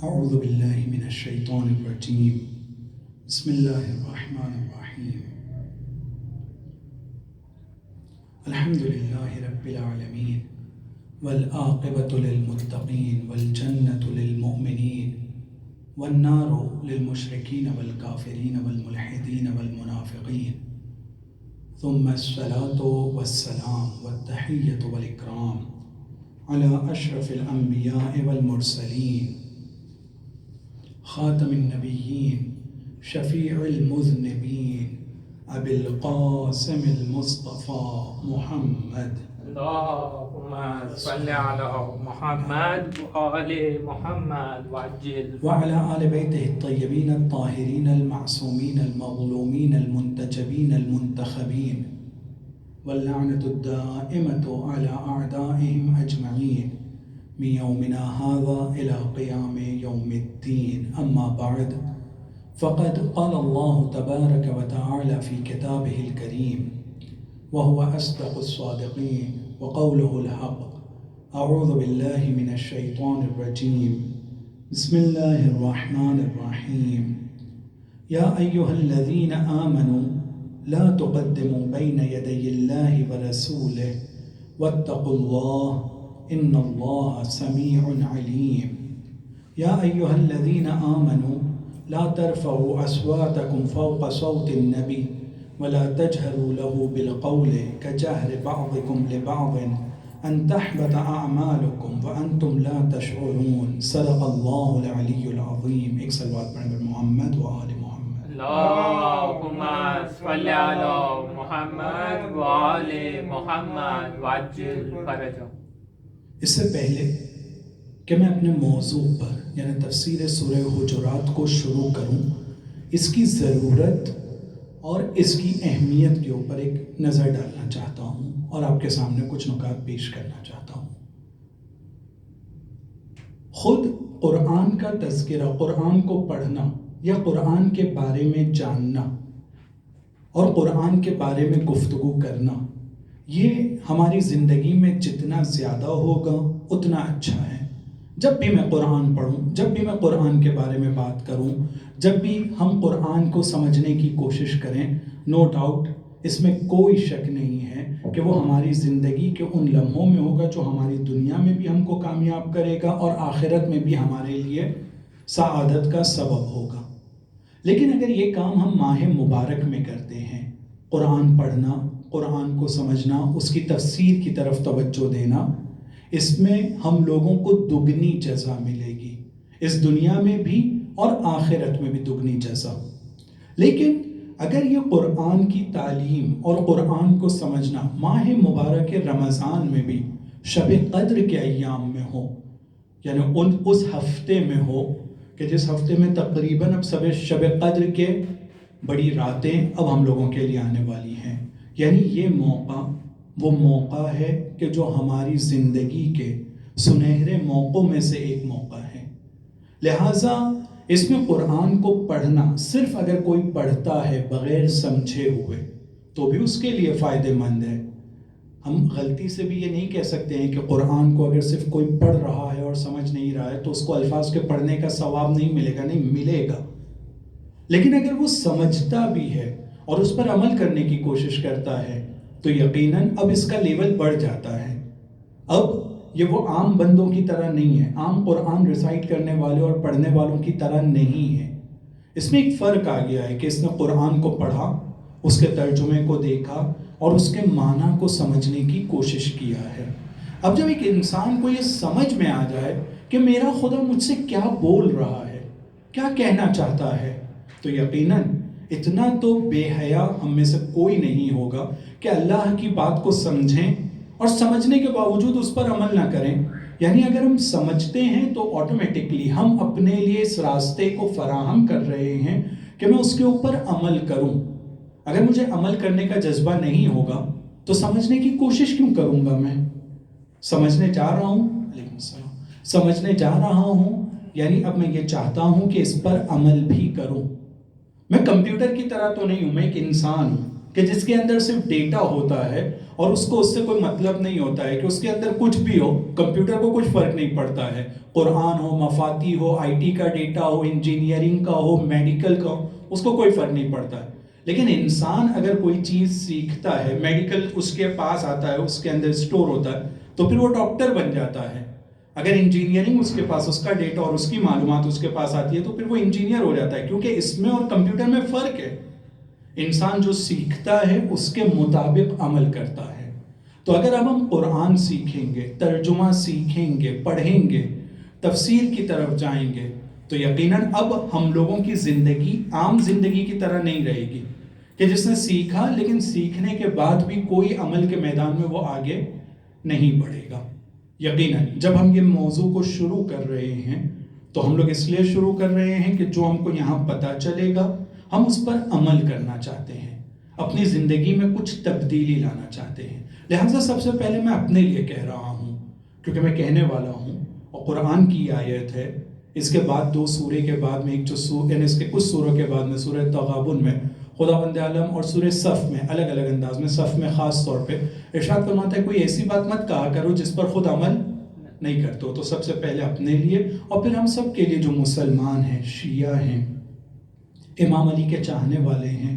اعوذ باللہ من الشیطان الرجیم بسم اللہ الرحمن الرحیم الحمد للہ رب العالمین والعاقبۃ للمتقین والجنة للمؤمنین والنار للمشرکین والکافرین والملحدین والمنافقین ثم الصلاة والسلام والتحیۃ والاکرام علی اشرف الانبیاء والمرسلین خاتم النبیین شفیع المذنبین ابی القاسم المصطفى محمد اللهم صل على محمد وآل محمد وعجل وعلى آل بیتہ الطیبین الطاہرین المعصومین المظلومین المنتجبین المنتخبین واللعنة الدائمة على أعدائهم أجمعين من يومنا هذا إلى قيام يوم الدين. أما بعد فقد قال الله تبارك وتعالى في كتابه الكريم وهو أصدق الصادقين وقوله الحق أعوذ بالله من الشيطان الرجيم بسم الله الرحمن الرحيم يا أيها الذين آمنوا لا تقدموا بين يدي الله ورسوله واتقوا الله إن الله سميع عليم. يا أيها الذين آمنوا لا ترفعوا أصواتكم فوق صوت النبي ولا تجهروا له بالقول كجهر بعضكم لبعض أن تحبط أعمالكم وأنتم لا تشعرون. صدق الله العلي العظيم. ایک صلوات پڑھیں محمد و آل محمد. اللهم صل على محمد وآل محمد وعجل فرجهم. اس سے پہلے کہ میں اپنے موضوع پر یعنی تفسیر سورہ حجرات کو شروع کروں، اس کی ضرورت اور اس کی اہمیت کے اوپر ایک نظر ڈالنا چاہتا ہوں اور آپ کے سامنے کچھ نکات پیش کرنا چاہتا ہوں. خود قرآن کا تذکرہ، قرآن کو پڑھنا یا قرآن کے بارے میں جاننا اور قرآن کے بارے میں گفتگو کرنا، یہ ہماری زندگی میں جتنا زیادہ ہوگا اتنا اچھا ہے. جب بھی میں قرآن پڑھوں، جب بھی میں قرآن کے بارے میں بات کروں، جب بھی ہم قرآن کو سمجھنے کی کوشش کریں، نو ڈاؤٹ اس میں کوئی شک نہیں ہے کہ وہ ہماری زندگی کے ان لمحوں میں ہوگا جو ہماری دنیا میں بھی ہم کو کامیاب کرے گا اور آخرت میں بھی ہمارے لیے سعادت کا سبب ہوگا. لیکن اگر یہ کام ہم ماہ مبارک میں کرتے ہیں، قرآن پڑھنا، قرآن کو سمجھنا، اس کی تفسیر کی طرف توجہ دینا، اس میں ہم لوگوں کو دگنی جزا ملے گی، اس دنیا میں بھی اور آخرت میں بھی دگنی جزا. لیکن اگر یہ قرآن کی تعلیم اور قرآن کو سمجھنا ماہ مبارک رمضان میں بھی شب قدر کے ایام میں ہو، یعنی اس ہفتے میں ہو کہ جس ہفتے میں تقریباً اب شب قدر کے بڑی راتیں اب ہم لوگوں کے لیے آنے والی ہیں، یعنی یہ موقع وہ موقع ہے کہ جو ہماری زندگی کے سنہرے موقعوں میں سے ایک موقع ہے. لہٰذا اس میں قرآن کو پڑھنا صرف اگر کوئی پڑھتا ہے بغیر سمجھے ہوئے تو بھی اس کے لیے فائدہ مند ہے. ہم غلطی سے بھی یہ نہیں کہہ سکتے ہیں کہ قرآن کو اگر صرف کوئی پڑھ رہا ہے اور سمجھ نہیں رہا ہے تو اس کو الفاظ کے پڑھنے کا ثواب نہیں ملے گا. نہیں ملے گا. لیکن اگر وہ سمجھتا بھی ہے اور اس پر عمل کرنے کی کوشش کرتا ہے تو یقیناً اب اس کا لیول بڑھ جاتا ہے. اب یہ وہ عام بندوں کی طرح نہیں ہے، عام قرآن ریسائٹ کرنے والے اور پڑھنے والوں کی طرح نہیں ہے. اس میں ایک فرق آ گیا ہے کہ اس نے قرآن کو پڑھا، اس کے ترجمے کو دیکھا اور اس کے معنی کو سمجھنے کی کوشش کیا ہے. اب جب ایک انسان کو یہ سمجھ میں آ جائے کہ میرا خدا مجھ سے کیا بول رہا ہے، کیا کہنا چاہتا ہے، تو یقیناً اتنا تو بے حیا ہم میں سے کوئی نہیں ہوگا کہ اللہ کی بات کو سمجھیں اور سمجھنے کے باوجود اس پر عمل نہ کریں. یعنی اگر ہم سمجھتے ہیں تو آٹومیٹکلی ہم اپنے لیے اس راستے کو فراہم کر رہے ہیں کہ میں اس کے اوپر عمل کروں. اگر مجھے عمل کرنے کا جذبہ نہیں ہوگا تو سمجھنے کی کوشش کیوں کروں گا؟ میں سمجھنے جا رہا ہوں، علیکم السلام، سمجھنے جا رہا ہوں یعنی اب میں یہ چاہتا ہوں کہ اس پر عمل بھی کروں. میں کمپیوٹر کی طرح تو نہیں ہوں، میں ایک انسان ہوں. کہ جس کے اندر صرف ڈیٹا ہوتا ہے اور اس کو اس سے کوئی مطلب نہیں ہوتا ہے کہ اس کے اندر کچھ بھی ہو، کمپیوٹر کو کچھ فرق نہیں پڑتا ہے، قرآن ہو، مفاتی ہو، آئی ٹی کا ڈیٹا ہو، انجینئرنگ کا ہو، میڈیکل کا ہو، اس کو کوئی فرق نہیں پڑتا ہے. لیکن انسان اگر کوئی چیز سیکھتا ہے، میڈیکل اس کے پاس آتا ہے، اس کے اندر اسٹور ہوتا ہے، تو پھر وہ ڈاکٹر بن جاتا ہے. اگر انجینئرنگ اس کے پاس، اس کا ڈیٹا اور اس کی معلومات اس کے پاس آتی ہے، تو پھر وہ انجینئر ہو جاتا ہے. کیونکہ اس میں اور کمپیوٹر میں فرق ہے. انسان جو سیکھتا ہے اس کے مطابق عمل کرتا ہے. تو اگر اب ہم قرآن سیکھیں گے، ترجمہ سیکھیں گے، پڑھیں گے، تفسیر کی طرف جائیں گے، تو یقیناً اب ہم لوگوں کی زندگی عام زندگی کی طرح نہیں رہے گی کہ جس نے سیکھا لیکن سیکھنے کے بعد بھی کوئی عمل کے میدان میں وہ آگے نہیں بڑھے گا. یقیناً جب ہم یہ موضوع کو شروع کر رہے ہیں تو ہم لوگ اس لیے شروع کر رہے ہیں کہ جو ہم کو یہاں پتہ چلے گا ہم اس پر عمل کرنا چاہتے ہیں، اپنی زندگی میں کچھ تبدیلی لانا چاہتے ہیں. لہٰذا سب سے پہلے میں اپنے لیے کہہ رہا ہوں، کیونکہ میں کہنے والا ہوں اور قرآن کی آیت ہے. اس کے بعد 2 سورے کے بعد میں یعنی اس کے کچھ سوروں کے بعد میں سورہ تغابن میں خداوند عالم اور سورہ صف میں الگ الگ انداز میں، صف میں خاص طور پہ ارشاد فرماتا ہے کوئی ایسی بات مت کہا کرو جس پر خود عمل نہیں کرتے ہو. تو سب سے پہلے اپنے لیے اور پھر ہم سب کے لیے جو مسلمان ہیں، شیعہ ہیں، امام علی کے چاہنے والے ہیں،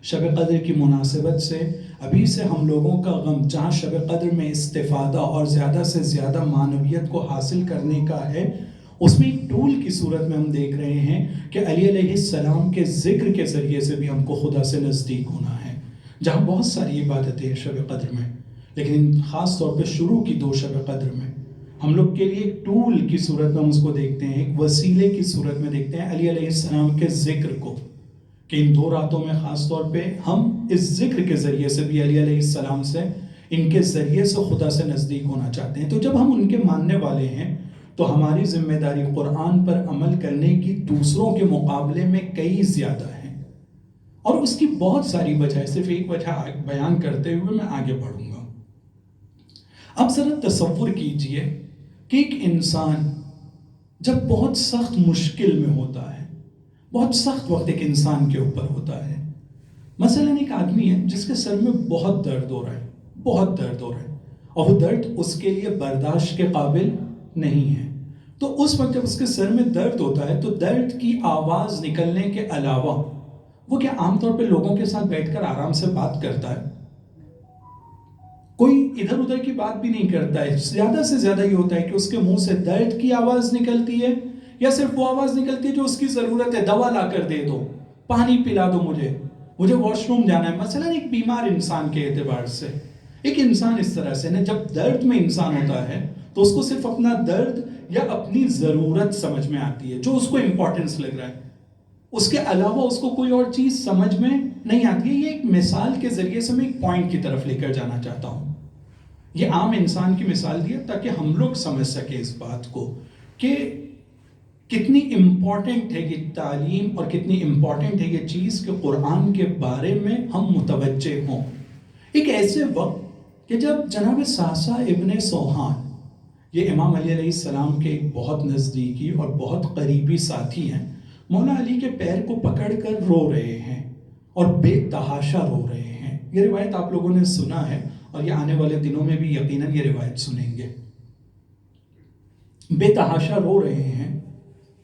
شب قدر کی مناسبت سے ابھی سے ہم لوگوں کا غم جہاں شب قدر میں استفادہ اور زیادہ سے زیادہ معنویت کو حاصل کرنے کا ہے، اس میں ایک ٹول کی صورت میں ہم دیکھ رہے ہیں کہ علی علیہ السلام کے ذکر کے ذریعے سے بھی ہم کو خدا سے نزدیک ہونا ہے. جہاں بہت ساری عبادتیں ہیں شب قدر میں، لیکن خاص طور پہ شروع کی 2 شب قدر میں ہم لوگ کے لیے ایک ٹول کی صورت میں ہم اس کو دیکھتے ہیں، ایک وسیلے کی صورت میں دیکھتے ہیں علی علیہ السلام کے ذکر کو، کہ ان 2 راتوں میں خاص طور پہ ہم اس ذکر کے ذریعے سے بھی علی علیہ السلام سے، ان کے ذریعے سے خدا سے نزدیک ہونا چاہتے ہیں. تو جب ہم ان کے ماننے والے ہیں تو ہماری ذمہ داری قرآن پر عمل کرنے کی دوسروں کے مقابلے میں کئی زیادہ ہے. اور اس کی بہت ساری وجہ، صرف ایک وجہ بیان کرتے ہوئے میں آگے بڑھوں گا. اب ذرا تصور کیجئے کہ ایک انسان جب بہت سخت مشکل میں ہوتا ہے، بہت سخت وقت ایک انسان کے اوپر ہوتا ہے، مثلا ایک آدمی ہے جس کے سر میں بہت درد ہو رہا ہے، بہت درد ہو رہا ہے، اور وہ درد اس کے لیے برداشت کے قابل نہیں ہے. تو اس وقت جب اس کے سر میں درد ہوتا ہے تو درد کی آواز نکلنے کے علاوہ وہ کیا عام طور پہ لوگوں کے ساتھ بیٹھ کر آرام سے بات کرتا ہے؟ کوئی ادھر ادھر کی بات بھی نہیں کرتا ہے. زیادہ سے زیادہ یہ ہوتا ہے کہ اس کے منہ سے درد کی آواز نکلتی ہے، یا صرف وہ آواز نکلتی ہے جو اس کی ضرورت ہے، دوا لا کر دے دو، پانی پلا دو، مجھے واش روم جانا ہے. مثلا ایک بیمار انسان کے اعتبار سے ایک انسان اس طرح سے نا، جب درد میں انسان ہوتا ہے تو اس کو صرف اپنا درد یا اپنی ضرورت سمجھ میں آتی ہے، جو اس کو امپورٹنس لگ رہا ہے، اس کے علاوہ اس کو کوئی اور چیز سمجھ میں نہیں آتی ہے. یہ ایک مثال کے ذریعے سے میں ایک پوائنٹ کی طرف لے کر جانا چاہتا ہوں. یہ عام انسان کی مثال دی ہے تاکہ ہم لوگ سمجھ سکیں اس بات کو کہ کتنی امپورٹنٹ ہے یہ تعلیم اور کتنی امپورٹنٹ ہے یہ چیز کہ قرآن کے بارے میں ہم متوجہ ہوں. ایک ایسے وقت کہ جب جناب ساسا ابن سوہان، یہ امام علی علیہ السلام کے ایک بہت نزدیکی اور بہت قریبی ساتھی ہیں، مولا علی کے پیر کو پکڑ کر رو رہے ہیں اور بے تحاشا رو رہے ہیں. یہ روایت آپ لوگوں نے سنا ہے اور یہ آنے والے دنوں میں بھی یقیناً یہ روایت سنیں گے. بے تحاشا رو رہے ہیں.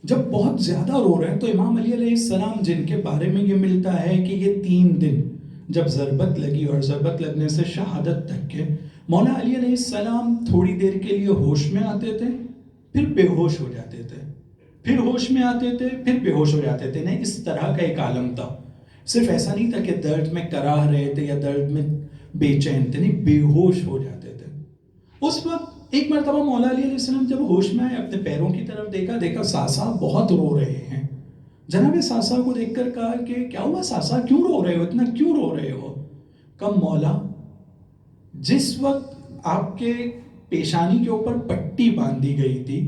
جب بہت زیادہ رو رہے ہیں تو امام علی علیہ السلام، جن کے بارے میں یہ ملتا ہے کہ یہ 3 دن جب ضربت لگی اور ضربت لگنے سے شہادت تک کے، مولا علی علیہ السلام تھوڑی دیر کے لیے ہوش میں آتے تھے، پھر بے ہوش ہو جاتے تھے، پھر ہوش میں آتے تھے، پھر بے ہوش ہو جاتے تھے. نہیں، اس طرح کا ایک عالم تھا. صرف ایسا نہیں تھا کہ درد میں کراہ رہے تھے یا درد میں بے چین تھے، نہیں، بے ہوش ہو جاتے تھے. اس وقت ایک مرتبہ مولا علی علیہ السلام جب ہوش میں آئے، اپنے پیروں کی طرف دیکھا ساسا بہت رو رہے ہیں. جناب ساسا کو دیکھ کر کہا کہ کیا ہوا ساسا، کیوں رو رہے ہو، اتنا کیوں رو رہے ہو؟ کم مولا، جس وقت آپ کے پیشانی کے اوپر پٹی باندھی گئی تھی،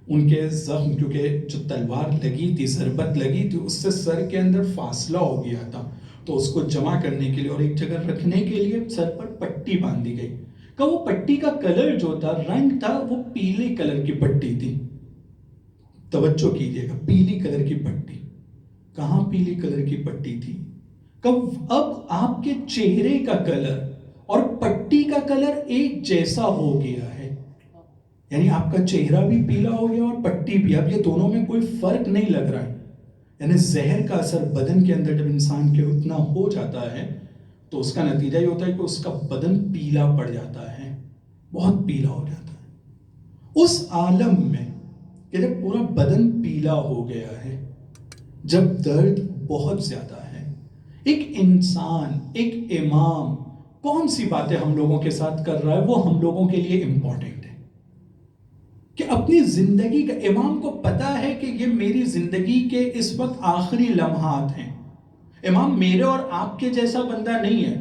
ان کے زخم، کیونکہ جو تلوار لگی تھی، ضربت لگی تھی، اس سے سر کے اندر فاصلہ ہو گیا تھا، تو اس کو جمع کرنے کے لیے اور ایک جگہ رکھنے کے لیے سر پر پٹی باندھی گئی. کہ وہ پٹی کا کلر جو تھا، رنگ تھا، وہ پیلے کلر کی پٹی تھی. توجہ کیجئے گا، پیلی کلر کی پٹی. کہاں پیلی کلر کی پٹی تھی؟ کب اب آپ کے چہرے کا کلر اور پٹی کا کلر ایک جیسا ہو گیا ہے، یعنی آپ کا چہرہ بھی پیلا ہو گیا اور پٹی بھی، اب یہ دونوں میں کوئی فرق نہیں لگ رہا ہے. یعنی زہر کا اثر بدن کے اندر جب انسان کے اتنا ہو جاتا ہے تو اس کا نتیجہ یہ ہوتا ہے کہ اس کا بدن پیلا پڑ جاتا ہے، بہت پیلا ہو جاتا ہے. اس عالم میں کہ جب پورا بدن پیلا ہو گیا ہے، جب درد بہت زیادہ ہے، ایک انسان، ایک امام کون سی باتیں ہم لوگوں کے ساتھ کر رہا ہے وہ ہم لوگوں کے لیے امپورٹنٹ ہے کہ اپنی زندگی کا، امام کو پتا ہے کہ یہ میری زندگی کے اس وقت آخری لمحات ہیں. امام میرے اور آپ کے جیسا بندہ نہیں ہے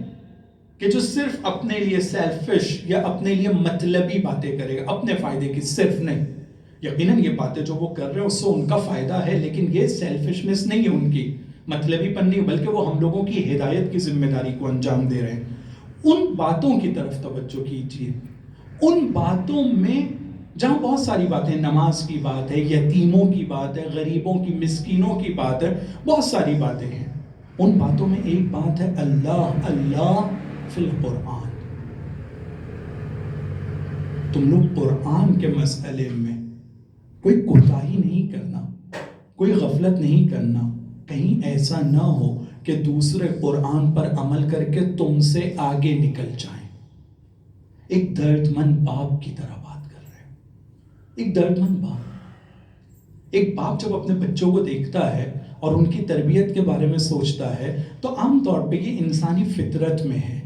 کہ جو صرف اپنے لیے سیلفش یا اپنے لیے مطلبی باتیں کرے گا، اپنے فائدے کی صرف نہیں. یقیناً یہ باتیں جو وہ کر رہے ہیں اس سے ان کا فائدہ ہے، لیکن یہ سیلفشنس نہیں ہے ان کی، مطلبی پن نہیں، بلکہ وہ ہم لوگوں کی ہدایت کی ذمہ داری کو انجام دے رہے ہیں. ان باتوں کی طرف توجہ کیجیے، ان باتوں میں جہاں بہت ساری باتیں، نماز کی بات ہے، یتیموں کی بات ہے، غریبوں کی، مسکینوں کی بات ہے، بہت ساری باتیں ہیں. ان باتوں میں ایک بات ہے اللہ اللہ فی القرآن. تم لوگ قرآن کے مسئلے میں کوئی کوتاہی نہیں کرنا، کوئی غفلت نہیں کرنا. کہیں ایسا نہ ہو کہ دوسرے قرآن پر عمل کر کے تم سے آگے نکل جائیں. ایک درد مند باپ کی طرح بات کر رہے ہیں، ایک درد مند باپ. ایک باپ جب اپنے بچوں کو دیکھتا ہے اور ان کی تربیت کے بارے میں سوچتا ہے تو عام طور پہ یہ انسانی فطرت میں ہے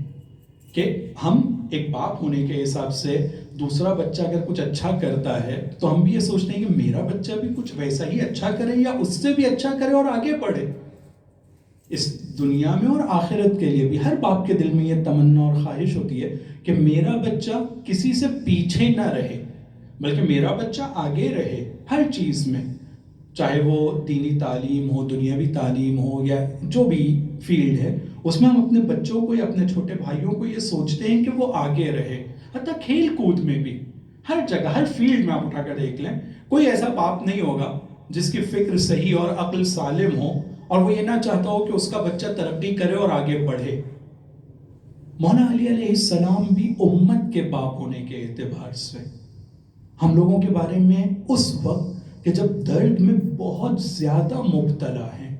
کہ ہم ایک باپ ہونے کے حساب سے دوسرا بچہ اگر کچھ اچھا کرتا ہے تو ہم بھی یہ سوچتے ہیں کہ میرا بچہ بھی کچھ ویسا ہی اچھا کرے یا اس سے بھی اچھا کرے اور آگے بڑھے. اس دنیا میں اور آخرت کے لیے بھی ہر باپ کے دل میں یہ تمنا اور خواہش ہوتی ہے کہ میرا بچہ کسی سے پیچھے نہ رہے، بلکہ میرا بچہ آگے رہے ہر چیز میں، چاہے وہ دینی تعلیم ہو، دنیاوی تعلیم ہو، یا جو بھی فیلڈ ہے اس میں ہم اپنے بچوں کو یا اپنے چھوٹے بھائیوں کو یہ سوچتے ہیں کہ وہ آگے رہے. حتیٰ کھیل کود میں بھی، ہر جگہ، ہر فیلڈ میں آپ اٹھا کر دیکھ لیں، کوئی ایسا باپ نہیں ہوگا جس کی فکر صحیح اور عقل سالم ہو اور وہ یہ نہ چاہتا ہو کہ اس کا بچہ ترقی کرے اور آگے بڑھے. مولا علی علیہ السلام بھی امت کے باپ ہونے کے اعتبار سے ہم لوگوں کے بارے میں اس وقت کہ جب درد میں بہت زیادہ مبتلا ہیں،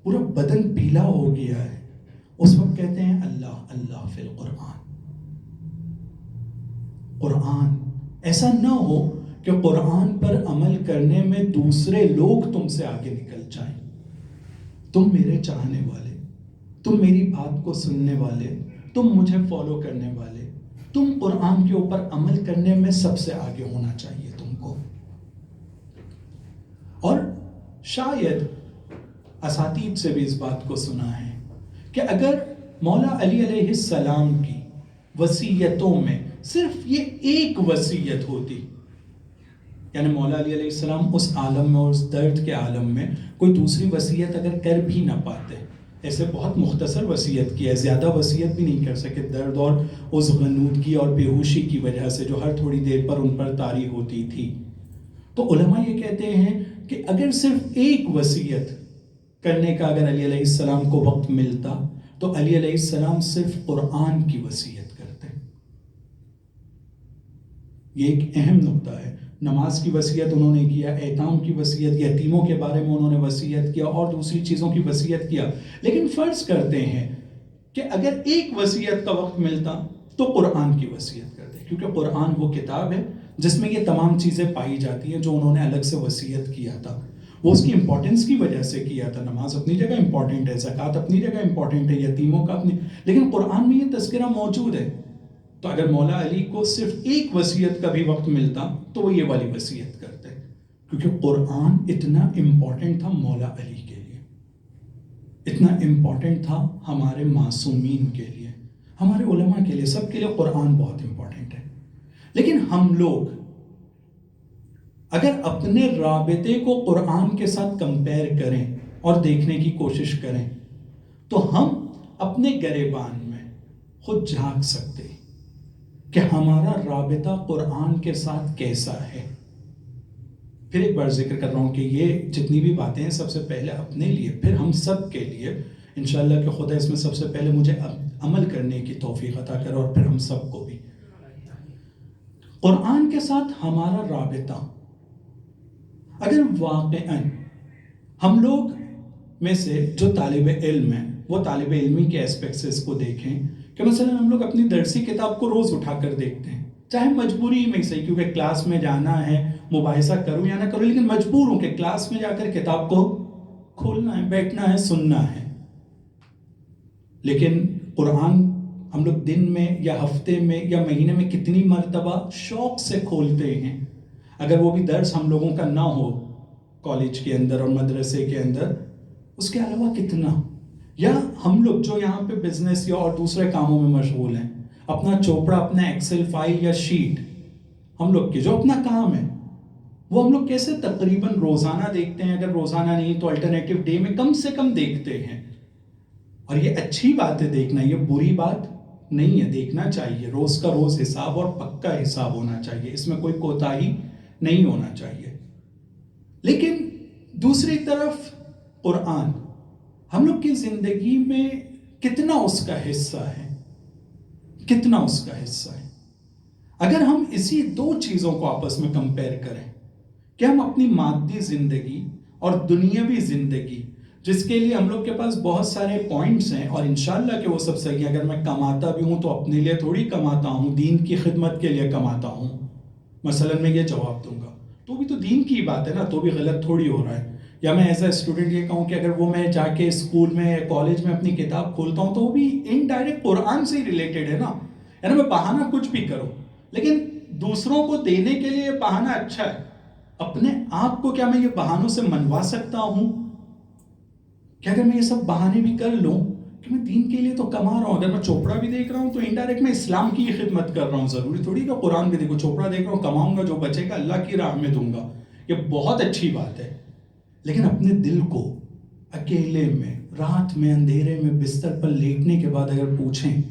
پورا بدن پیلا ہو گیا ہے، اس وقت کہتے ہیں اللہ اللہ فی القرآن. قرآن ایسا نہ ہو کہ قرآن پر عمل کرنے میں دوسرے لوگ تم سے آگے نکل جائیں. تم میرے چاہنے والے، تم میری بات کو سننے والے، تم مجھے فالو کرنے والے، تم قرآن کے اوپر عمل کرنے میں سب سے آگے ہونا چاہیے تم کو. اور شاید اساتید سے بھی اس بات کو سنا ہے کہ اگر مولا علی علیہ السلام کی وصیتوں میں صرف یہ ایک وصیت ہوتی، یعنی مولا علی علیہ السلام اس عالم میں اور اس درد کے عالم میں کوئی دوسری وصیت اگر کر بھی نہ پاتے، ایسے بہت مختصر وصیت کی ہے، زیادہ وصیت بھی نہیں کر سکے درد اور اس غنودگی اور بے ہوشی کی وجہ سے جو ہر تھوڑی دیر پر ان پر طاری ہوتی تھی. تو علماء یہ کہتے ہیں کہ اگر صرف ایک وصیت کرنے کا اگر علی علیہ السلام کو وقت ملتا تو علی علیہ السلام صرف قرآن کی وصیت کرتے. یہ ایک اہم نقطہ ہے. نماز کی وصیت انہوں نے کیا، ایتام کی وصیت، یتیموں کے بارے میں انہوں نے وصیت کیا اور دوسری چیزوں کی وصیت کیا. لیکن فرض کرتے ہیں کہ اگر ایک وصیت کا وقت ملتا تو قرآن کی وصیت کرتے، کیونکہ قرآن وہ کتاب ہے جس میں یہ تمام چیزیں پائی جاتی ہیں جو انہوں نے الگ سے وصیت کیا تھا. وہ اس کی امپورٹنس کی وجہ سے کیا تھا. نماز اپنی جگہ امپورٹنٹ ہے، زکوٰۃ اپنی جگہ امپورٹنٹ ہے، یتیموں کا اپنی، لیکن قرآن میں یہ تذکرہ موجود ہے. تو اگر مولا علی کو صرف ایک وصیت کا بھی وقت ملتا تو وہ یہ والی وصیت کرتے، کیونکہ قرآن اتنا امپورٹنٹ تھا مولا علی کے لیے، اتنا امپورٹنٹ تھا ہمارے معصومین کے لیے، ہمارے علماء کے لیے، سب کے لیے قرآن بہت امپورٹنٹ ہے. لیکن ہم لوگ اگر اپنے رابطے کو قرآن کے ساتھ کمپیئر کریں اور دیکھنے کی کوشش کریں تو ہم اپنے گریبان میں خود جھانک سکتے کہ ہمارا رابطہ قرآن کے ساتھ کیسا ہے. پھر ایک بار ذکر کر رہا ہوں کہ یہ جتنی بھی باتیں ہیں سب سے پہلے اپنے لیے، پھر ہم سب کے لیے انشاءاللہ کہ خدا اس میں سب سے پہلے مجھے عمل کرنے کی توفیق عطا کرے اور پھر ہم سب کو بھی. قرآن کے ساتھ ہمارا رابطہ، اگر واقعاً ہم لوگ میں سے جو طالب علم ہیں وہ طالب علمی کے اسپیکٹ سے اس کو دیکھیں کہ مثلا ہم لوگ اپنی درسی کتاب کو روز اٹھا کر دیکھتے ہیں، چاہے مجبوری میں صحیح، کیونکہ کلاس میں جانا ہے، مباحثہ کروں یا نہ کروں، لیکن مجبور ہوں کہ کلاس میں جا کر کتاب کو کھولنا ہے، بیٹھنا ہے، سننا ہے. لیکن قرآن ہم لوگ دن میں یا ہفتے میں یا مہینے میں کتنی مرتبہ شوق سے کھولتے ہیں؟ اگر وہ بھی درس ہم لوگوں کا نہ ہو کالج کے اندر اور مدرسے کے اندر، اس کے علاوہ کتنا. یا ہم لوگ جو یہاں پہ بزنس یا اور دوسرے کاموں میں مشغول ہیں، اپنا چوپڑا، اپنا ایکسل فائل یا شیٹ، ہم لوگ کے جو اپنا کام ہے وہ ہم لوگ کیسے تقریباً روزانہ دیکھتے ہیں؟ اگر روزانہ نہیں تو الٹرنیٹیو ڈے میں کم سے کم دیکھتے ہیں. اور یہ اچھی بات ہے دیکھنا، یہ بری بات نہیں ہے، دیکھنا چاہیے. روز کا روز حساب اور پکا حساب ہونا چاہیے، اس میں کوئی کوتاہی نہیں ہونا چاہیے. لیکن دوسری طرف قرآن ہم لوگ کی زندگی میں کتنا اس کا حصہ ہے، کتنا اس کا حصہ ہے. اگر ہم اسی دو چیزوں کو آپس میں کمپیئر کریں کہ ہم اپنی مادی زندگی اور دنیاوی زندگی، جس کے لیے ہم لوگ کے پاس بہت سارے پوائنٹس ہیں اور انشاءاللہ کہ وہ سب صحیح ہے. اگر میں کماتا بھی ہوں تو اپنے لیے تھوڑی کماتا ہوں، دین کی خدمت کے لیے کماتا ہوں. مثلا میں یہ جواب دوں گا تو بھی تو دین کی بات ہے نا، تو بھی غلط تھوڑی ہو رہا ہے. یا میں ایز اے اسٹوڈنٹ یہ کہوں کہ اگر وہ میں جا کے اسکول میں یا کالج میں اپنی کتاب کھولتا ہوں تو وہ بھی انڈائریکٹ قرآن سے ہی ریلیٹڈ ہے نا. یعنی میں بہانہ کچھ بھی کروں، لیکن دوسروں کو دینے کے لیے یہ بہانہ اچھا ہے. اپنے آپ کو کیا میں یہ بہانوں سے منوا سکتا ہوں کہ اگر میں یہ سب بہانے بھی کر لوں کہ میں دین کے لیے تو کما رہا ہوں، اگر میں چوپڑا بھی دیکھ رہا ہوں تو انڈائریکٹ میں اسلام کی خدمت کر رہا ہوں. ضروری تھوڑی کہ قرآن بھی دیکھو، چوپڑا دیکھ رہا ہوں، کماؤں گا، جو بچے گا اللہ کی راہ میں دوں گا، یہ بہت اچھی بات ہے. لیکن اپنے دل کو اکیلے میں رات میں اندھیرے میں بستر پر لیٹنے کے بعد اگر پوچھیں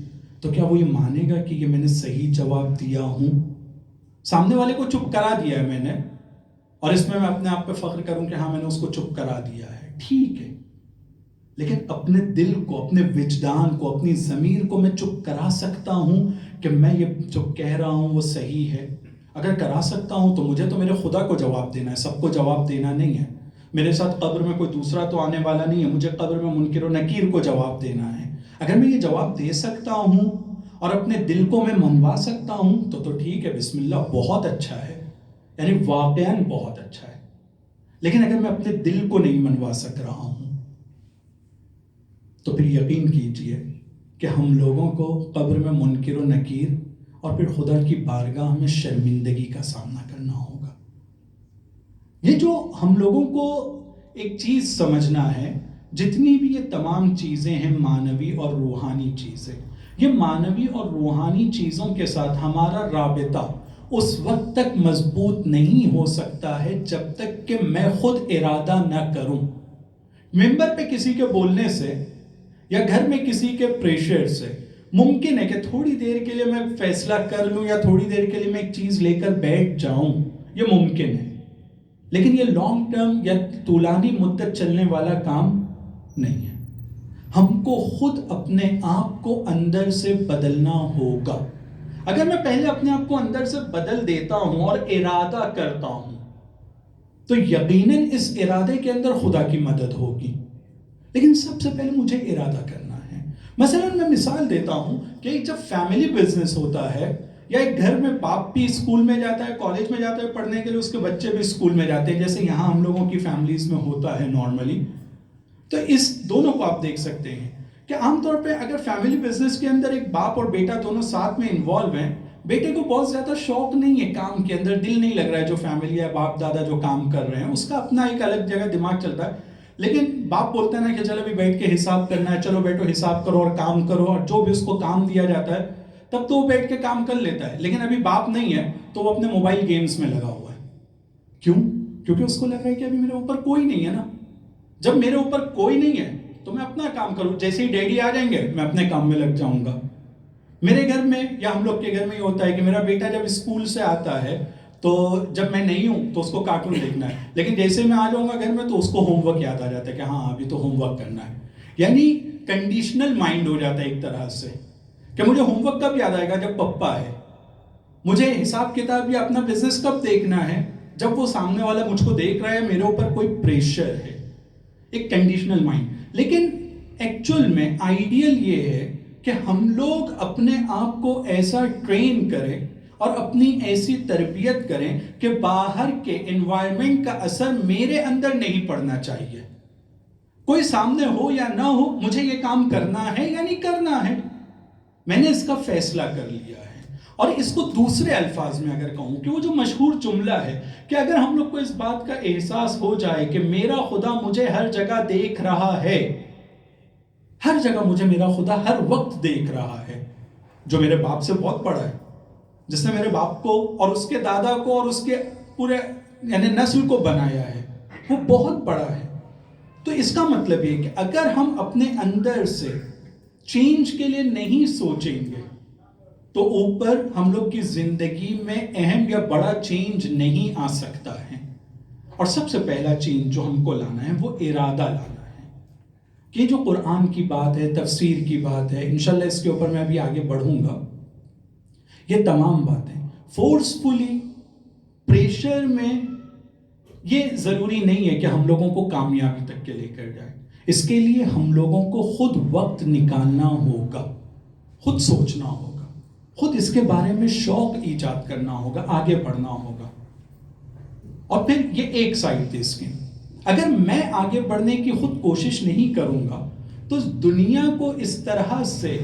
تو کیا وہ یہ مانے گا کہ یہ میں نے صحیح جواب دیا ہوں؟ سامنے والے کو چپ کرا دیا ہے میں نے، اور اس میں اپنے آپ پہ فخر کروں کہ ہاں میں نے اس کو چپ کرا دیا ہے، ٹھیک ہے. لیکن اپنے دل کو، اپنے وجدان کو، اپنی ضمیر کو میں چپ کرا سکتا ہوں کہ میں یہ جو کہہ رہا ہوں وہ صحیح ہے؟ اگر کرا سکتا ہوں تو مجھے تو میرے خدا کو جواب دینا ہے، سب کو جواب دینا نہیں ہے. میرے ساتھ قبر میں کوئی دوسرا تو آنے والا نہیں ہے، مجھے قبر میں منکر و نکیر کو جواب دینا ہے. اگر میں یہ جواب دے سکتا ہوں اور اپنے دل کو میں منوا سکتا ہوں تو ٹھیک ہے، بسم اللہ، بہت اچھا ہے، یعنی واقعاً بہت اچھا ہے. لیکن اگر میں اپنے دل کو نہیں منوا سک رہا ہوں تو پھر یقین کیجئے کہ ہم لوگوں کو قبر میں منکر و نکیر اور پھر خدا کی بارگاہ میں شرمندگی کا سامنا کرنا ہوگا. یہ جو ہم لوگوں کو ایک چیز سمجھنا ہے، جتنی بھی یہ تمام چیزیں ہیں معنوی اور روحانی چیزیں، یہ معنوی اور روحانی چیزوں کے ساتھ ہمارا رابطہ اس وقت تک مضبوط نہیں ہو سکتا ہے جب تک کہ میں خود ارادہ نہ کروں. ممبر پہ کسی کے بولنے سے یا گھر میں کسی کے پریشر سے ممکن ہے کہ تھوڑی دیر کے لیے میں فیصلہ کر لوں یا تھوڑی دیر کے لیے میں ایک چیز لے کر بیٹھ جاؤں، یہ ممکن ہے. لیکن یہ لانگ ٹرم یا طولانی مدت چلنے والا کام نہیں ہے. ہم کو خود اپنے آپ کو اندر سے بدلنا ہوگا. اگر میں پہلے اپنے آپ کو اندر سے بدل دیتا ہوں اور ارادہ کرتا ہوں تو یقیناً اس ارادے کے اندر خدا کی مدد ہوگی. لیکن سب سے پہلے مجھے ارادہ کرنا ہے. مثلا میں مثال دیتا ہوں کہ جب فیملی بزنس ہوتا ہے یا ایک گھر میں باپ بھی اسکول میں جاتا ہے، کالج میں جاتا ہے پڑھنے کے لیے، اس کے بچے بھی اسکول میں جاتے ہیں، جیسے یہاں ہم لوگوں کی فیملیز میں ہوتا ہے نارملی، تو اس دونوں کو آپ دیکھ سکتے ہیں کہ عام طور پہ اگر فیملی بزنس کے اندر ایک باپ اور بیٹا دونوں ساتھ میں انوالو ہیں، بیٹے کو بہت زیادہ شوق نہیں ہے کام کے اندر، دل نہیں لگ رہا ہے، جو فیملی ہے باپ دادا جو کام کر رہے ہیں اس کا اپنا ایک الگ جگہ دماغ چلتا ہے. لیکن باپ بولتا ہے نا کہ چلو بھی بیٹھ کے حساب کرنا ہے، چلو بیٹھو حساب کرو اور کام کرو، اور جو بھی اس کو کام دیا جاتا ہے تب تو وہ بیٹھ کے کام کر لیتا ہے. لیکن ابھی باپ نہیں ہے تو وہ اپنے موبائل گیمز میں لگا ہوا ہے. کیوں؟ کیونکہ اس کو لگ رہا ہے کہ ابھی میرے اوپر کوئی نہیں ہے نا. جب میرے اوپر کوئی نہیں ہے تو میں اپنا کام کروں، جیسے ہی ڈیڈی آ جائیں گے میں اپنے کام میں لگ جاؤں گا. میرے گھر میں یا ہم لوگ کے گھر میں یہ ہوتا ہے کہ میرا بیٹا جب اسکول سے آتا ہے تو جب میں نہیں ہوں تو اس کو کارٹون دیکھنا ہے، لیکن جیسے میں آ جاؤں گا گھر میں تو اس کو ہوم ورک یاد آ جاتا ہے کہ ہاں ابھی تو ہوم ورک کرنا ہے. یعنی کنڈیشنل مائنڈ ہو جاتا ہے ایک طرح سے کہ مجھے ہوم ورک کب یاد آئے گا جب پپا ہے، مجھے حساب کتاب یا اپنا بزنس کب دیکھنا ہے جب وہ سامنے والا مجھ کو دیکھ رہا ہے، میرے اوپر کوئی پریشر ہے، ایک کنڈیشنل مائنڈ. لیکن ایکچوئل میں آئیڈیل یہ ہے کہ ہم لوگ اپنے آپ کو ایسا ٹرین کریں اور اپنی ایسی تربیت کریں کہ باہر کے انوائرمنٹ کا اثر میرے اندر نہیں پڑنا چاہیے. کوئی سامنے ہو یا نہ ہو، مجھے یہ کام کرنا ہے یا نہیں کرنا ہے، میں نے اس کا فیصلہ کر لیا ہے. اور اس کو دوسرے الفاظ میں اگر کہوں کہ وہ جو مشہور جملہ ہے کہ اگر ہم لوگ کو اس بات کا احساس ہو جائے کہ میرا خدا مجھے ہر جگہ دیکھ رہا ہے، ہر جگہ مجھے میرا خدا ہر وقت دیکھ رہا ہے، جو میرے باپ سے بہت بڑا ہے، جس نے میرے باپ کو اور اس کے دادا کو اور اس کے پورے یعنی نسل کو بنایا ہے، وہ بہت بڑا ہے. تو اس کا مطلب یہ کہ اگر ہم اپنے اندر سے چینج کے لیے نہیں سوچیں گے تو اوپر ہم لوگ کی زندگی میں اہم یا بڑا چینج نہیں آ سکتا ہے. اور سب سے پہلا چینج جو ہم کو لانا ہے وہ ارادہ لانا ہے. کہ جو قرآن کی بات ہے، تفسیر کی بات ہے، انشاءاللہ اس کے اوپر میں ابھی آگے بڑھوں گا، یہ تمام باتیں فورسفلی پریشر میں، یہ ضروری نہیں ہے کہ ہم لوگوں کو کامیابی تک کے لے کر جائیں. اس کے لیے ہم لوگوں کو خود وقت نکالنا ہوگا، خود سوچنا ہوگا، خود اس کے بارے میں شوق ایجاد کرنا ہوگا، آگے بڑھنا ہوگا. اور پھر یہ ایک سائڈ تھی اس کی. اگر میں آگے بڑھنے کی خود کوشش نہیں کروں گا تو دنیا کو اس طرح سے،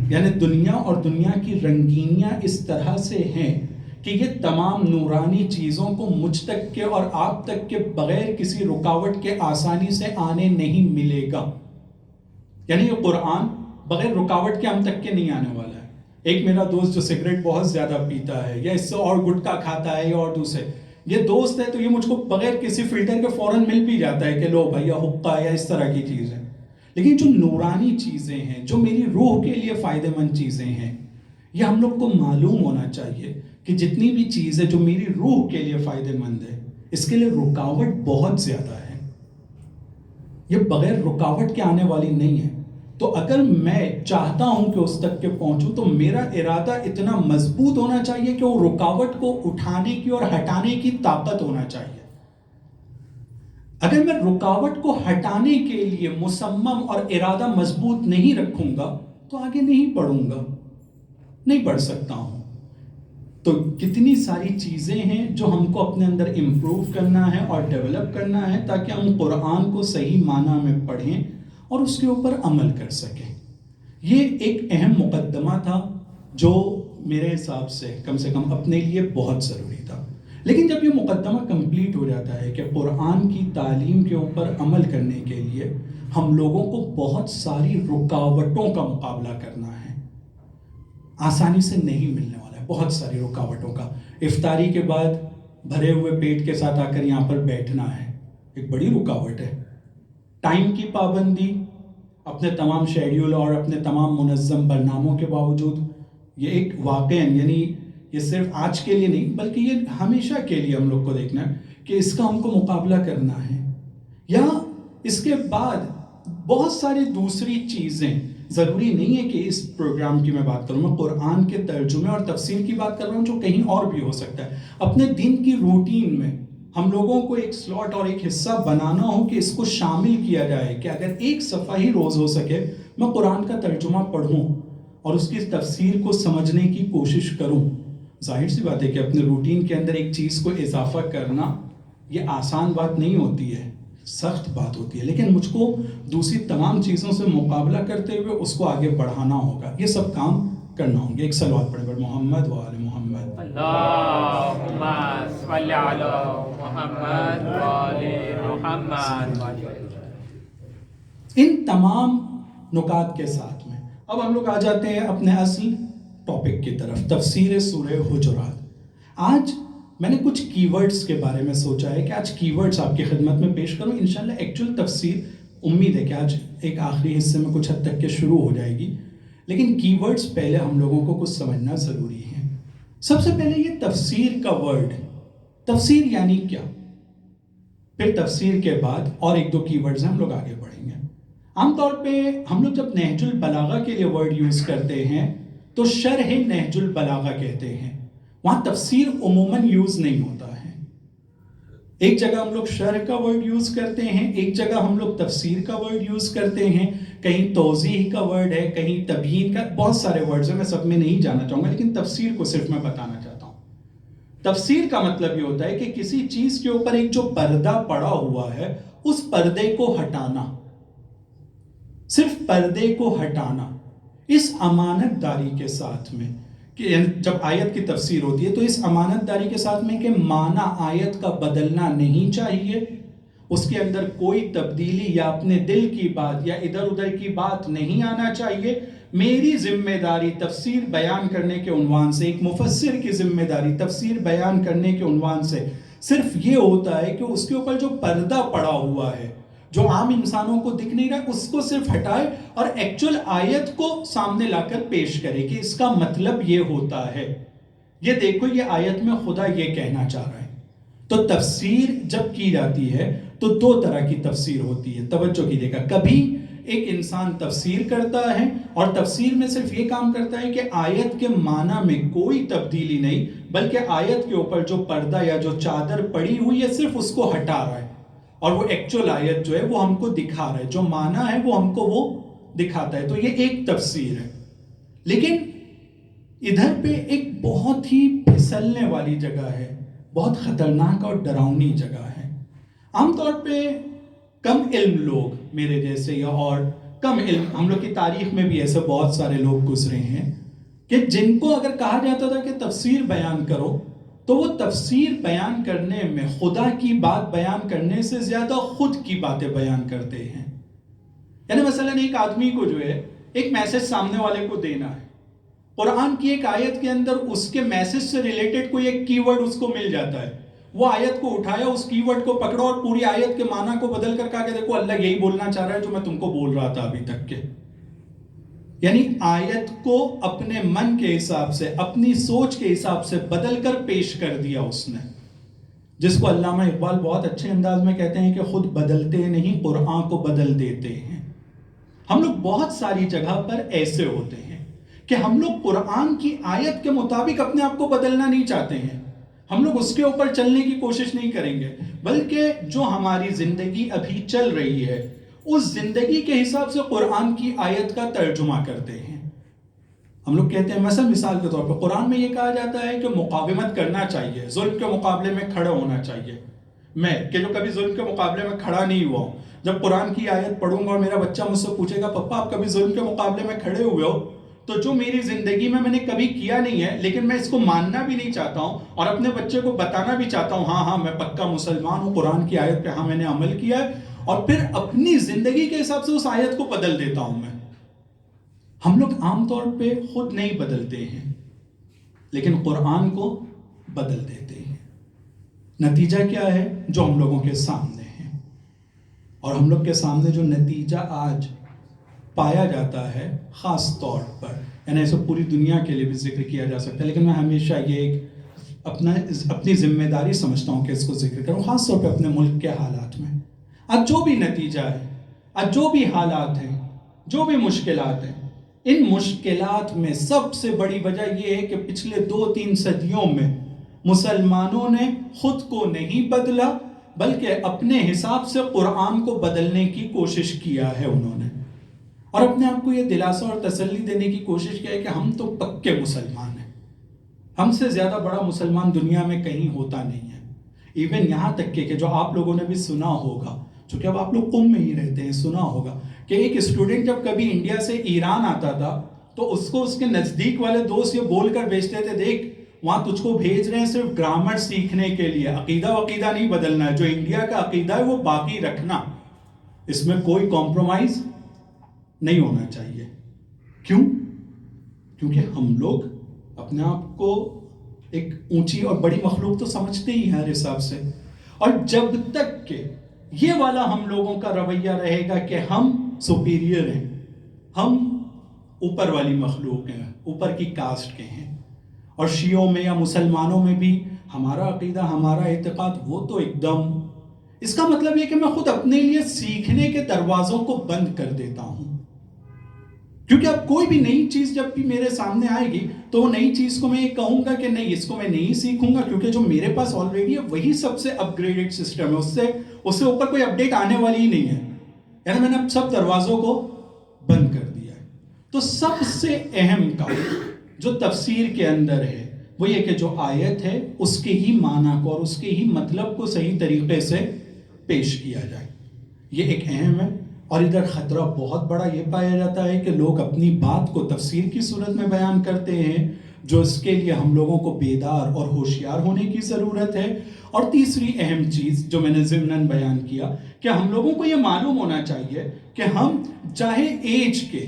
یعنی دنیا اور دنیا کی رنگینیاں اس طرح سے ہیں کہ یہ تمام نورانی چیزوں کو مجھ تک کے اور آپ تک کے بغیر کسی رکاوٹ کے آسانی سے آنے نہیں ملے گا. یعنی یہ قرآن بغیر رکاوٹ کے ہم تک کے نہیں آنے والا ہے. ایک میرا دوست جو سگریٹ بہت زیادہ پیتا ہے یا اس سے اور گٹکا کھاتا ہے یا اور دوسرے، یہ دوست ہے تو یہ مجھ کو بغیر کسی فلٹر کے فوراً مل بھی جاتا ہے کہ لو بھیا حقہ یا اس طرح کی چیز ہے. لیکن جو نورانی چیزیں ہیں، جو میری روح کے لیے فائدہ مند چیزیں ہیں، یہ ہم لوگ کو معلوم ہونا چاہیے کہ جتنی بھی چیزیں جو میری روح کے لیے فائدہ مند ہے، اس کے لیے رکاوٹ بہت زیادہ ہے، یہ بغیر رکاوٹ کے آنے والی نہیں ہے. تو اگر میں چاہتا ہوں کہ اس تک کے پہنچوں تو میرا ارادہ اتنا مضبوط ہونا چاہیے کہ وہ رکاوٹ کو اٹھانے کی اور ہٹانے کی طاقت ہونا چاہیے. اگر میں رکاوٹ کو ہٹانے کے لیے مصمم اور ارادہ مضبوط نہیں رکھوں گا تو آگے نہیں بڑھوں گا، نہیں بڑھ سکتا ہوں. تو کتنی ساری چیزیں ہیں جو ہم کو اپنے اندر امپروو کرنا ہے اور ڈیولپ کرنا ہے تاکہ ہم قرآن کو صحیح معنی میں پڑھیں اور اس کے اوپر عمل کر سکیں. یہ ایک اہم مقدمہ تھا جو میرے حساب سے کم اپنے لیے بہت ضروری تھا. لیکن جب یہ مقدمہ کمپلیٹ ہو جاتا ہے کہ قرآن کی تعلیم کے اوپر عمل کرنے کے لیے ہم لوگوں کو بہت ساری رکاوٹوں کا مقابلہ کرنا ہے، آسانی سے نہیں ملنے والا ہے، بہت ساری رکاوٹوں کا. افطاری کے بعد بھرے ہوئے پیٹ کے ساتھ آ کر یہاں پر بیٹھنا ہے، ایک بڑی رکاوٹ ہے. ٹائم کی پابندی، اپنے تمام شیڈیول اور اپنے تمام منظم برناموں کے باوجود، یہ ایک واقعہ یعنی یہ صرف آج کے لیے نہیں بلکہ یہ ہمیشہ کے لیے ہم لوگ کو دیکھنا ہے کہ اس کا ہم کو مقابلہ کرنا ہے. یا اس کے بعد بہت ساری دوسری چیزیں، ضروری نہیں ہے کہ اس پروگرام کی میں بات کروں، میں قرآن کے ترجمے اور تفسیر کی بات کر رہا ہوں جو کہیں اور بھی ہو سکتا ہے. اپنے دن کی روٹین میں ہم لوگوں کو ایک سلاٹ اور ایک حصہ بنانا ہو کہ اس کو شامل کیا جائے کہ اگر ایک صفحہ ہی روز ہو سکے میں قرآن کا ترجمہ پڑھوں اور اس کی تفسیر کو سمجھنے کی کوشش کروں. ظاہر سی بات ہے کہ اپنے روٹین کے اندر ایک چیز کو اضافہ کرنا یہ آسان بات نہیں ہوتی ہے، سخت بات ہوتی ہے، لیکن مجھ کو دوسری تمام چیزوں سے مقابلہ کرتے ہوئے اس کو آگے بڑھانا ہوگا. یہ سب کام کرنا ہوں گے. ایک صلوات پڑھیں محمد و آل محمد. اللہم صلی علی محمد و آل محمد. ان تمام نکات کے ساتھ میں اب ہم لوگ آ جاتے ہیں اپنے اصل ٹاپک کی طرف، تفسیر سورہ حجرات. آج میں نے کچھ کی ورڈز کے بارے میں سوچا ہے کہ آج کی ورڈز آپ کی خدمت میں پیش کروں. انشاءاللہ ایکچوئل تفسیر امید ہے کہ آج ایک آخری حصے میں کچھ حد تک کے شروع ہو جائے گی، لیکن کی ورڈز پہلے ہم لوگوں کو کچھ سمجھنا ضروری ہے. سب سے پہلے یہ تفسیر کا ورڈ، تفسیر یعنی کیا، پھر تفسیر کے بعد اور ایک دو کی ورڈز ہم لوگ آگے بڑھیں گے. عام طور پہ ہم لوگ جب نہج البلاغہ کے لیے ورڈ یوز کرتے ہیں تو شرح نہج البلاغہ کہتے ہیں، وہاں تفسیر عموماً یوز نہیں ہوتا ہے. ایک جگہ ہم لوگ شرح کا ورڈ یوز کرتے ہیں، ایک جگہ ہم لوگ تفسیر کا ورڈ یوز کرتے ہیں، کہیں توضیح کا ورڈ ہے، کہیں تبیین کا، بہت سارے ورڈز ہیں، میں سب میں نہیں جانا چاہوں گا، لیکن تفسیر کو صرف میں بتانا چاہتا ہوں. تفسیر کا مطلب یہ ہوتا ہے کہ کسی چیز کے اوپر ایک جو پردہ پڑا ہوا ہے اس پردے کو ہٹانا، صرف پردے کو ہٹانا، اس امانت داری کے ساتھ میں کہ جب آیت کی تفسیر ہوتی ہے تو اس امانت داری کے ساتھ میں کہ معنی آیت کا بدلنا نہیں چاہیے، اس کے اندر کوئی تبدیلی یا اپنے دل کی بات یا ادھر ادھر کی بات نہیں آنا چاہیے. میری ذمہ داری تفسیر بیان کرنے کے عنوان سے، ایک مفسر کی ذمہ داری تفسیر بیان کرنے کے عنوان سے صرف یہ ہوتا ہے کہ اس کے اوپر جو پردہ پڑا ہوا ہے جو عام انسانوں کو دکھ نہیں رہا اس کو صرف ہٹائے اور ایکچول آیت کو سامنے لا کر پیش کرے کہ اس کا مطلب یہ ہوتا ہے، یہ دیکھو یہ آیت میں خدا یہ کہنا چاہ رہا ہے. تو تفسیر جب کی جاتی ہے تو دو طرح کی تفسیر ہوتی ہے، توجہ کیجیے گا. کبھی ایک انسان تفسیر کرتا ہے اور تفسیر میں صرف یہ کام کرتا ہے کہ آیت کے معنی میں کوئی تبدیلی نہیں، بلکہ آیت کے اوپر جو پردہ یا جو چادر پڑی ہوئی ہے صرف اس کو ہٹا رہا ہے اور وہ ایکچول آیت جو ہے وہ ہم کو دکھا رہا ہے، جو معنی ہے وہ ہم کو وہ دکھاتا ہے. تو یہ ایک تفسیر ہے. لیکن ادھر پہ ایک بہت ہی پھسلنے والی جگہ ہے، بہت خطرناک اور ڈراؤنی جگہ ہے. عام طور پہ کم علم لوگ میرے جیسے یا اور کم علم، ہم لوگ کی تاریخ میں بھی ایسے بہت سارے لوگ گزرے ہیں کہ جن کو اگر کہا جاتا تھا کہ تفسیر بیان کرو تو وہ تفسیر بیان کرنے میں خدا کی بات بیان کرنے سے زیادہ خود کی باتیں بیان کرتے ہیں. یعنی مثلا ایک آدمی کو جو ہے ایک میسج سامنے والے کو دینا ہے، قرآن کی ایک آیت کے اندر اس کے میسج سے ریلیٹڈ کوئی ایک کی ورڈ اس کو مل جاتا ہے، وہ آیت کو اٹھایا، اس کی ورڈ کو پکڑا اور پوری آیت کے معنی کو بدل کر کہا کہ دیکھو اللہ یہی بولنا چاہ رہا ہے جو میں تم کو بول رہا تھا ابھی تک کے. یعنی آیت کو اپنے من کے حساب سے، اپنی سوچ کے حساب سے بدل کر پیش کر دیا اس نے، جس کو علامہ اقبال بہت اچھے انداز میں کہتے ہیں کہ خود بدلتے نہیں قرآن کو بدل دیتے ہیں. ہم لوگ بہت ساری جگہ پر ایسے ہوتے ہیں کہ ہم لوگ قرآن کی آیت کے مطابق اپنے آپ کو بدلنا نہیں چاہتے ہیں، ہم لوگ اس کے اوپر چلنے کی کوشش نہیں کریں گے، بلکہ جو ہماری زندگی ابھی چل رہی ہے اس زندگی کے حساب سے قرآن کی آیت کا ترجمہ کرتے ہیں. ہم لوگ کہتے ہیں مثال کے طور پر قرآن میں یہ کہا جاتا ہے کہ مقاومت کرنا چاہیے، ظلم کے مقابلے میں کھڑا ہونا چاہیے. میں کہ جو کبھی ظلم کے مقابلے میں کھڑا نہیں ہوا ہوں، جب قرآن کی آیت پڑھوں گا اور میرا بچہ مجھ سے پوچھے گا پپا آپ کبھی ظلم کے مقابلے میں کھڑے ہوئے ہو، تو جو میری زندگی میں نے کبھی کیا نہیں ہے لیکن میں اس کو ماننا بھی نہیں چاہتا ہوں اور اپنے بچے کو بتانا بھی چاہتا ہوں ہاں میں پکا مسلمان ہوں، قرآن کی آیت پہ ہاں میں نے عمل کیا ہے، اور پھر اپنی زندگی کے حساب سے اس آیت کو بدل دیتا ہوں میں. ہم لوگ عام طور پہ خود نہیں بدلتے ہیں لیکن قرآن کو بدل دیتے ہیں. نتیجہ کیا ہے جو ہم لوگوں کے سامنے ہے، اور ہم لوگ کے سامنے جو نتیجہ آج پایا جاتا ہے خاص طور پر، یعنی ایسے پوری دنیا کے لیے بھی ذکر کیا جا سکتا ہے لیکن میں ہمیشہ یہ ایک اپنی ذمہ داری سمجھتا ہوں کہ اس کو ذکر کروں، خاص طور پہ اپنے ملک کے حالات میں. آج جو بھی نتیجہ ہے، آج جو بھی حالات ہیں، جو بھی مشکلات ہیں، ان مشکلات میں سب سے بڑی وجہ یہ ہے کہ پچھلے 2-3 صدیوں میں مسلمانوں نے خود کو نہیں بدلا بلکہ اپنے حساب سے قرآن کو بدلنے کی کوشش کیا ہے انہوں نے، اور اپنے آپ کو یہ دلاسا اور تسلی دینے کی کوشش کیا ہے کہ ہم تو پکے مسلمان ہیں، ہم سے زیادہ بڑا مسلمان دنیا میں کہیں ہوتا نہیں ہے. ایون یہاں تک کہ جو آپ لوگوں نے بھی سنا ہوگا، چونکہ اب آپ لوگ قم میں ہی رہتے ہیں، سنا ہوگا کہ ایک اسٹوڈنٹ جب کبھی انڈیا سے ایران آتا تھا تو اس کو اس کے نزدیک والے دوست یہ بول کر بھیجتے تھے دیکھ وہاں تجھ کو بھیج رہے ہیں صرف گرامر سیکھنے کے لیے، عقیدہ وقیدہ نہیں بدلنا ہے، جو انڈیا کا عقیدہ ہے وہ باقی رکھنا، اس میں کوئی کمپرومائز نہیں ہونا چاہیے. کیوں؟ کیونکہ ہم لوگ اپنے آپ کو ایک اونچی اور بڑی مخلوق تو سمجھتے ہی ہیں ہر حساب سے، اور جب تک کہ یہ والا ہم لوگوں کا رویہ رہے گا کہ ہم سپیریئر ہیں، ہم اوپر والی مخلوق ہیں، اوپر کی کاسٹ کے ہیں، اور شیعوں میں یا مسلمانوں میں بھی ہمارا عقیدہ ہمارا اعتقاد وہ تو ایک دم اس کا مطلب یہ کہ میں خود اپنے لیے سیکھنے کے دروازوں کو بند کر دیتا ہوں، کیونکہ اب کوئی بھی نئی چیز جب بھی میرے سامنے آئے گی تو وہ نئی چیز کو میں یہ کہوں گا کہ نہیں، اس کو میں نہیں سیکھوں گا، کیونکہ جو میرے پاس آلریڈی ہے وہی سب سے اپ گریڈڈ سسٹم ہے، اس سے اوپر کوئی اپڈیٹ آنے والی ہی نہیں ہے، یعنی میں نے اب سب دروازوں کو بند کر دیا ہے۔ تو سب سے اہم کام جو تفسیر کے اندر ہے وہ یہ کہ جو آیت ہے اس کے ہی معنی کو اور اس کے ہی مطلب کو صحیح طریقے سے پیش کیا جائے، یہ ایک اہم ہے۔ اور ادھر خطرہ بہت بڑا یہ پایا جاتا ہے کہ لوگ اپنی بات کو تفسیر کی صورت میں بیان کرتے ہیں، جو اس کے لیے ہم لوگوں کو بیدار اور ہوشیار ہونے کی ضرورت ہے۔ اور تیسری اہم چیز جو میں نے ضمناً بیان کیا کہ ہم لوگوں کو یہ معلوم ہونا چاہیے کہ ہم چاہے ایج کے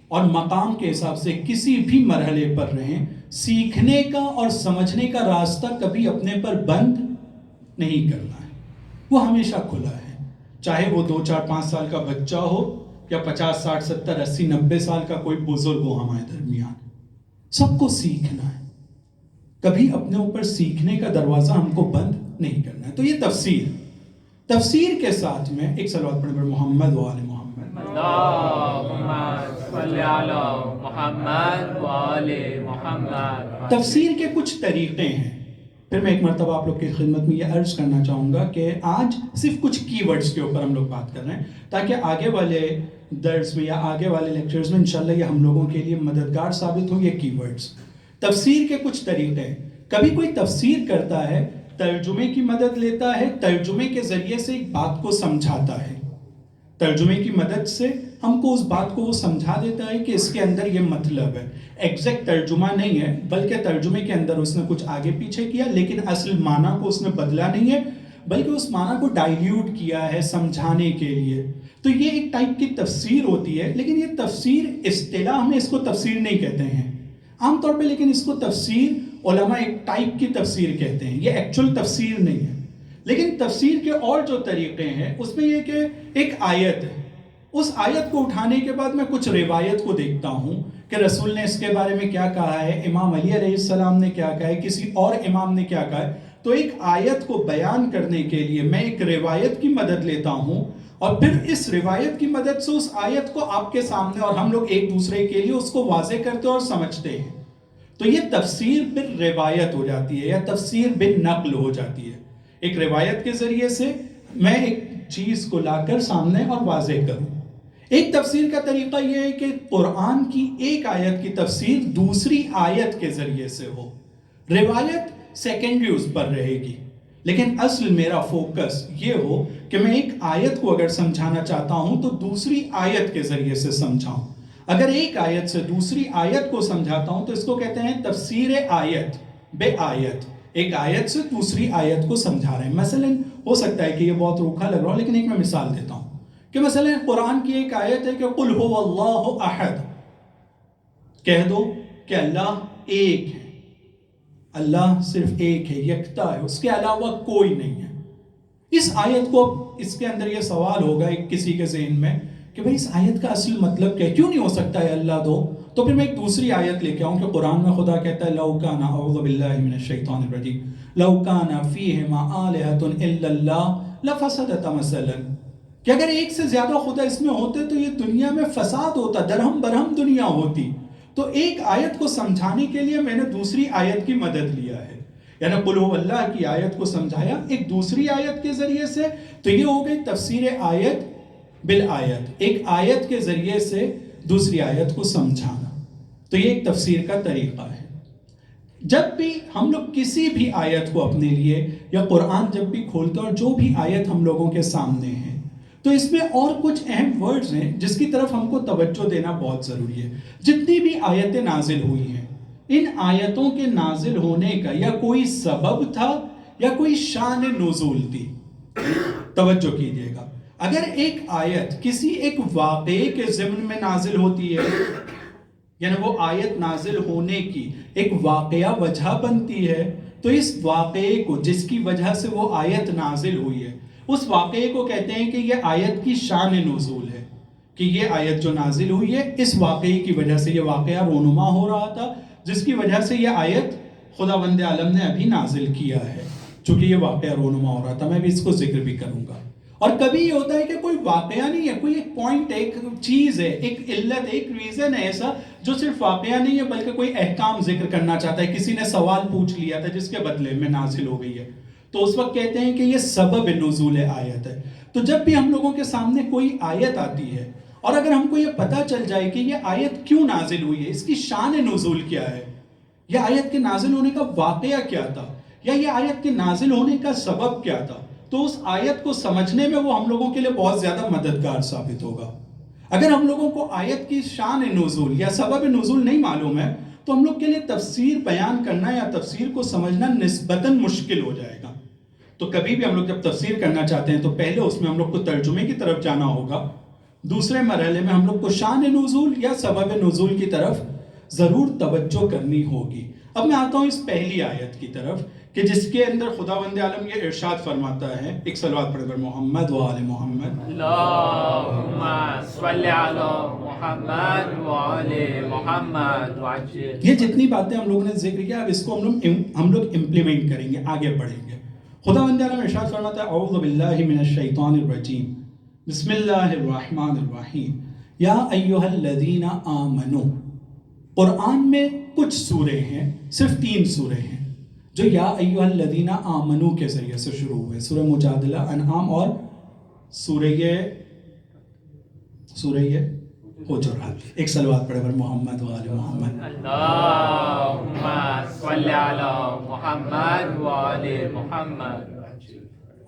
اور مقام کے حساب سے کسی بھی مرحلے پر رہیں، سیکھنے کا اور سمجھنے کا راستہ کبھی اپنے پر بند نہیں کرنا ہے، وہ ہمیشہ کھلا ہے، چاہے وہ 2 4 5 سال کا بچہ ہو یا 50 60 70 80 90 سال کا کوئی بزرگ ہو ہمارے درمیان، سب کو سیکھنا ہے، کبھی اپنے اوپر سیکھنے کا دروازہ ہم کو بند نہیں کرنا ہے۔ تو یہ تفسیر کے ساتھ میں ایک صلوات پڑھیں پر محمد و آل محمد۔ اللہم صلی علی محمد و آل محمد۔ تفسیر کے کچھ طریقے ہیں، پھر میں ایک مرتبہ آپ لوگ کی خدمت میں یہ عرض کرنا چاہوں گا کہ آج صرف کچھ کی ورڈز کے اوپر ہم لوگ بات کر رہے ہیں تاکہ آگے والے درس میں یا آگے والے لیکچرز میں انشاءاللہ یہ ہم لوگوں کے لیے مددگار ثابت ہوں یہ کی ورڈز۔ تفسیر کے کچھ طریقے ہیں، کبھی کوئی تفسیر کرتا ہے، ترجمے کی مدد لیتا ہے، ترجمے کے ذریعے سے ایک بات کو سمجھاتا ہے، ترجمے کی مدد سے ہم کو اس بات کو وہ سمجھا دیتا ہے کہ اس کے اندر یہ مطلب ہے، ایگزیکٹ ترجمہ نہیں ہے بلکہ ترجمے کے اندر اس نے کچھ آگے پیچھے کیا لیکن اصل معنی کو اس نے بدلا نہیں ہے بلکہ اس معنی کو ڈائلیوٹ کیا ہے سمجھانے کے لیے۔ تو یہ ایک ٹائپ کی تفسیر ہوتی ہے، لیکن یہ تفسیر اصطلاح میں اس کو تفسیر نہیں کہتے ہیں عام طور پہ، لیکن اس کو تفسیر علماء ایک ٹائپ کی تفسیر کہتے ہیں، یہ ایکچول تفسیر نہیں ہے۔ لیکن تفسیر کے اور جو طریقے ہیں اس میں یہ کہ ایک آیت ہے، اس آیت کو اٹھانے کے بعد میں کچھ روایت کو دیکھتا ہوں کہ رسول نے اس کے بارے میں کیا کہا ہے، امام علی علیہ السلام نے کیا کہا ہے، کسی اور امام نے کیا کہا ہے، تو ایک آیت کو بیان کرنے کے لیے میں ایک روایت کی مدد لیتا ہوں اور پھر اس روایت کی مدد سے اس آیت کو آپ کے سامنے اور ہم لوگ ایک دوسرے کے لیے اس کو واضح کرتے اور سمجھتے ہیں۔ تو یہ تفسیر بال روایت ہو جاتی ہے یا تفسیر بالنقل ہو جاتی ہے، ایک روایت کے ذریعے سے میں ایک چیز کو لا کر سامنے اور واضح کروں۔ ایک تفسیر کا طریقہ یہ ہے کہ قرآن کی ایک آیت کی تفسیر دوسری آیت کے ذریعے سے ہو، روایت سیکنڈری اس پر رہے گی لیکن اصل میرا فوکس یہ ہو کہ میں ایک آیت کو اگر سمجھانا چاہتا ہوں تو دوسری آیت کے ذریعے سے سمجھاؤں، اگر ایک آیت سے دوسری آیت کو سمجھاتا ہوں تو اس کو کہتے ہیں تفسیر آیت بے آیت، ایک آیت سے دوسری آیت کو سمجھا رہے ہیں۔ مثلا ہو سکتا ہے کہ یہ بہت روکھا لگ رہا ہو لیکن ایک میں مثال دیتا ہوں کہ مثلا قرآن کی ایک آیت ہے کہ قل هو اللہ احد، کہہ دو کہ اللہ ایک ہے، اللہ صرف ایک ہے، یکتا ہے، اس کے علاوہ کوئی نہیں ہے۔ اس آیت کو اس کے اندر یہ سوال ہوگا ایک کسی کے ذہن میں کہ بھئی اس آیت کا اصل مطلب کیا ہے، کیوں نہیں ہو سکتا ہے اللہ دو؟ تو پھر میں ایک دوسری آیت لے کے آؤں کہ قرآن میں خدا کہتا ہے لو کان، اعوذ باللہ من الشیطان الرجیم، لو کان فیہما آلہۃ الا اللہ لفسدتا مثلا، کہ اگر ایک سے زیادہ خدا اس میں ہوتے تو یہ دنیا میں فساد ہوتا، درہم برہم دنیا ہوتی۔ تو ایک آیت کو سمجھانے کے لیے میں نے دوسری آیت کی مدد لیا ہے، یعنی قل هو اللہ کی آیت کو سمجھایا ایک دوسری آیت کے ذریعے سے، تو یہ ہو گئی تفسیر آیت بالآیت، ایک آیت کے ذریعے سے دوسری آیت کو سمجھانا۔ تو یہ ایک تفسیر کا طریقہ ہے۔ جب بھی ہم لوگ کسی بھی آیت کو اپنے لیے یا قرآن جب بھی کھولتے ہیں اور جو بھی آیت ہم لوگوں کے سامنے ہے تو اس میں اور کچھ اہم ورڈز ہیں جس کی طرف ہم کو توجہ دینا بہت ضروری ہے۔ جتنی بھی آیتیں نازل ہوئی ہیں ان آیتوں کے نازل ہونے کا یا کوئی سبب تھا یا کوئی شان نزول تھی، توجہ کیجئے گا۔ اگر ایک آیت کسی ایک واقعے کے ضمن میں نازل ہوتی ہے، یعنی وہ آیت نازل ہونے کی ایک واقعہ وجہ بنتی ہے، تو اس واقعے کو جس کی وجہ سے وہ آیت نازل ہوئی ہے اس واقعے کو کہتے ہیں کہ یہ آیت کی شان نزول ہے، کہ یہ آیت جو نازل ہوئی ہے اس واقعے کی وجہ سے، یہ واقعہ رونما ہو رہا تھا جس کی وجہ سے یہ آیت خداوند عالم نے ابھی نازل کیا ہے، چونکہ یہ واقعہ رونما ہو رہا تھا، میں بھی اس کو ذکر بھی کروں گا۔ اور کبھی یہ ہوتا ہے کہ کوئی واقعہ نہیں ہے، کوئی ایک پوائنٹ، ایک چیز ہے، ایک علت، ایک ریزن ہے ایسا جو صرف واقعہ نہیں ہے بلکہ کوئی احکام ذکر کرنا چاہتا ہے، کسی نے سوال پوچھ لیا تھا جس کے بدلے میں نازل ہو گئی ہے، تو اس وقت کہتے ہیں کہ یہ سبب نزول آیت ہے۔ تو جب بھی ہم لوگوں کے سامنے کوئی آیت آتی ہے اور اگر ہم کو یہ پتہ چل جائے کہ یہ آیت کیوں نازل ہوئی ہے، اس کی شان نزول کیا ہے، یہ آیت کے نازل ہونے کا واقعہ کیا تھا، یا یہ آیت کے نازل ہونے کا سبب کیا تھا، تو اس آیت کو سمجھنے میں وہ ہم لوگوں کے لیے بہت زیادہ مددگار ثابت ہوگا۔ اگر ہم لوگوں کو آیت کی شان نزول یا سبب نزول نہیں معلوم ہے تو ہم لوگ کے لیے تفسیر بیان کرنا یا تفسیر کو سمجھنا نسبتاً مشکل ہو جائے گا۔ تو کبھی بھی ہم لوگ جب تفسیر کرنا چاہتے ہیں تو پہلے اس میں ہم لوگ کو ترجمے کی طرف جانا ہوگا، دوسرے مرحلے میں ہم لوگ کو شان نزول یا سبب نزول کی طرف ضرور توجہ کرنی ہوگی۔ اب میں آتا ہوں اس پہلی آیت کی طرف کہ جس کے اندر خداوند عالم یہ ارشاد فرماتا ہے، ایک صلوات پڑھ کر محمد و آل محمد، اللہم صلی علی محمد و آل محمد وعجل۔ یہ جتنی باتیں ہم لوگوں نے ذکر کیا اب اس کو ہم لوگ امپلیمنٹ کریں گے، آگے بڑھیں گے۔ خداوند عالم ارشاد فرماتا ہے، اعوذ باللہ من الشیطان الرجیم، بسم اللہ الرحمن الرحیم، یا ایہا الذین آمنوا۔ قرآن میں کچھ سورے ہیں، صرف 3 سورے ہیں جو یا ایہا الذین آمنوا کے ذریعے سے شروع ہوئے، سورہ مجادلہ، انعام اور سورہ حجرات۔ ایک صلوات پڑھے پر محمد و آل محمد۔ اللہم صلی علی محمد و آل محمد۔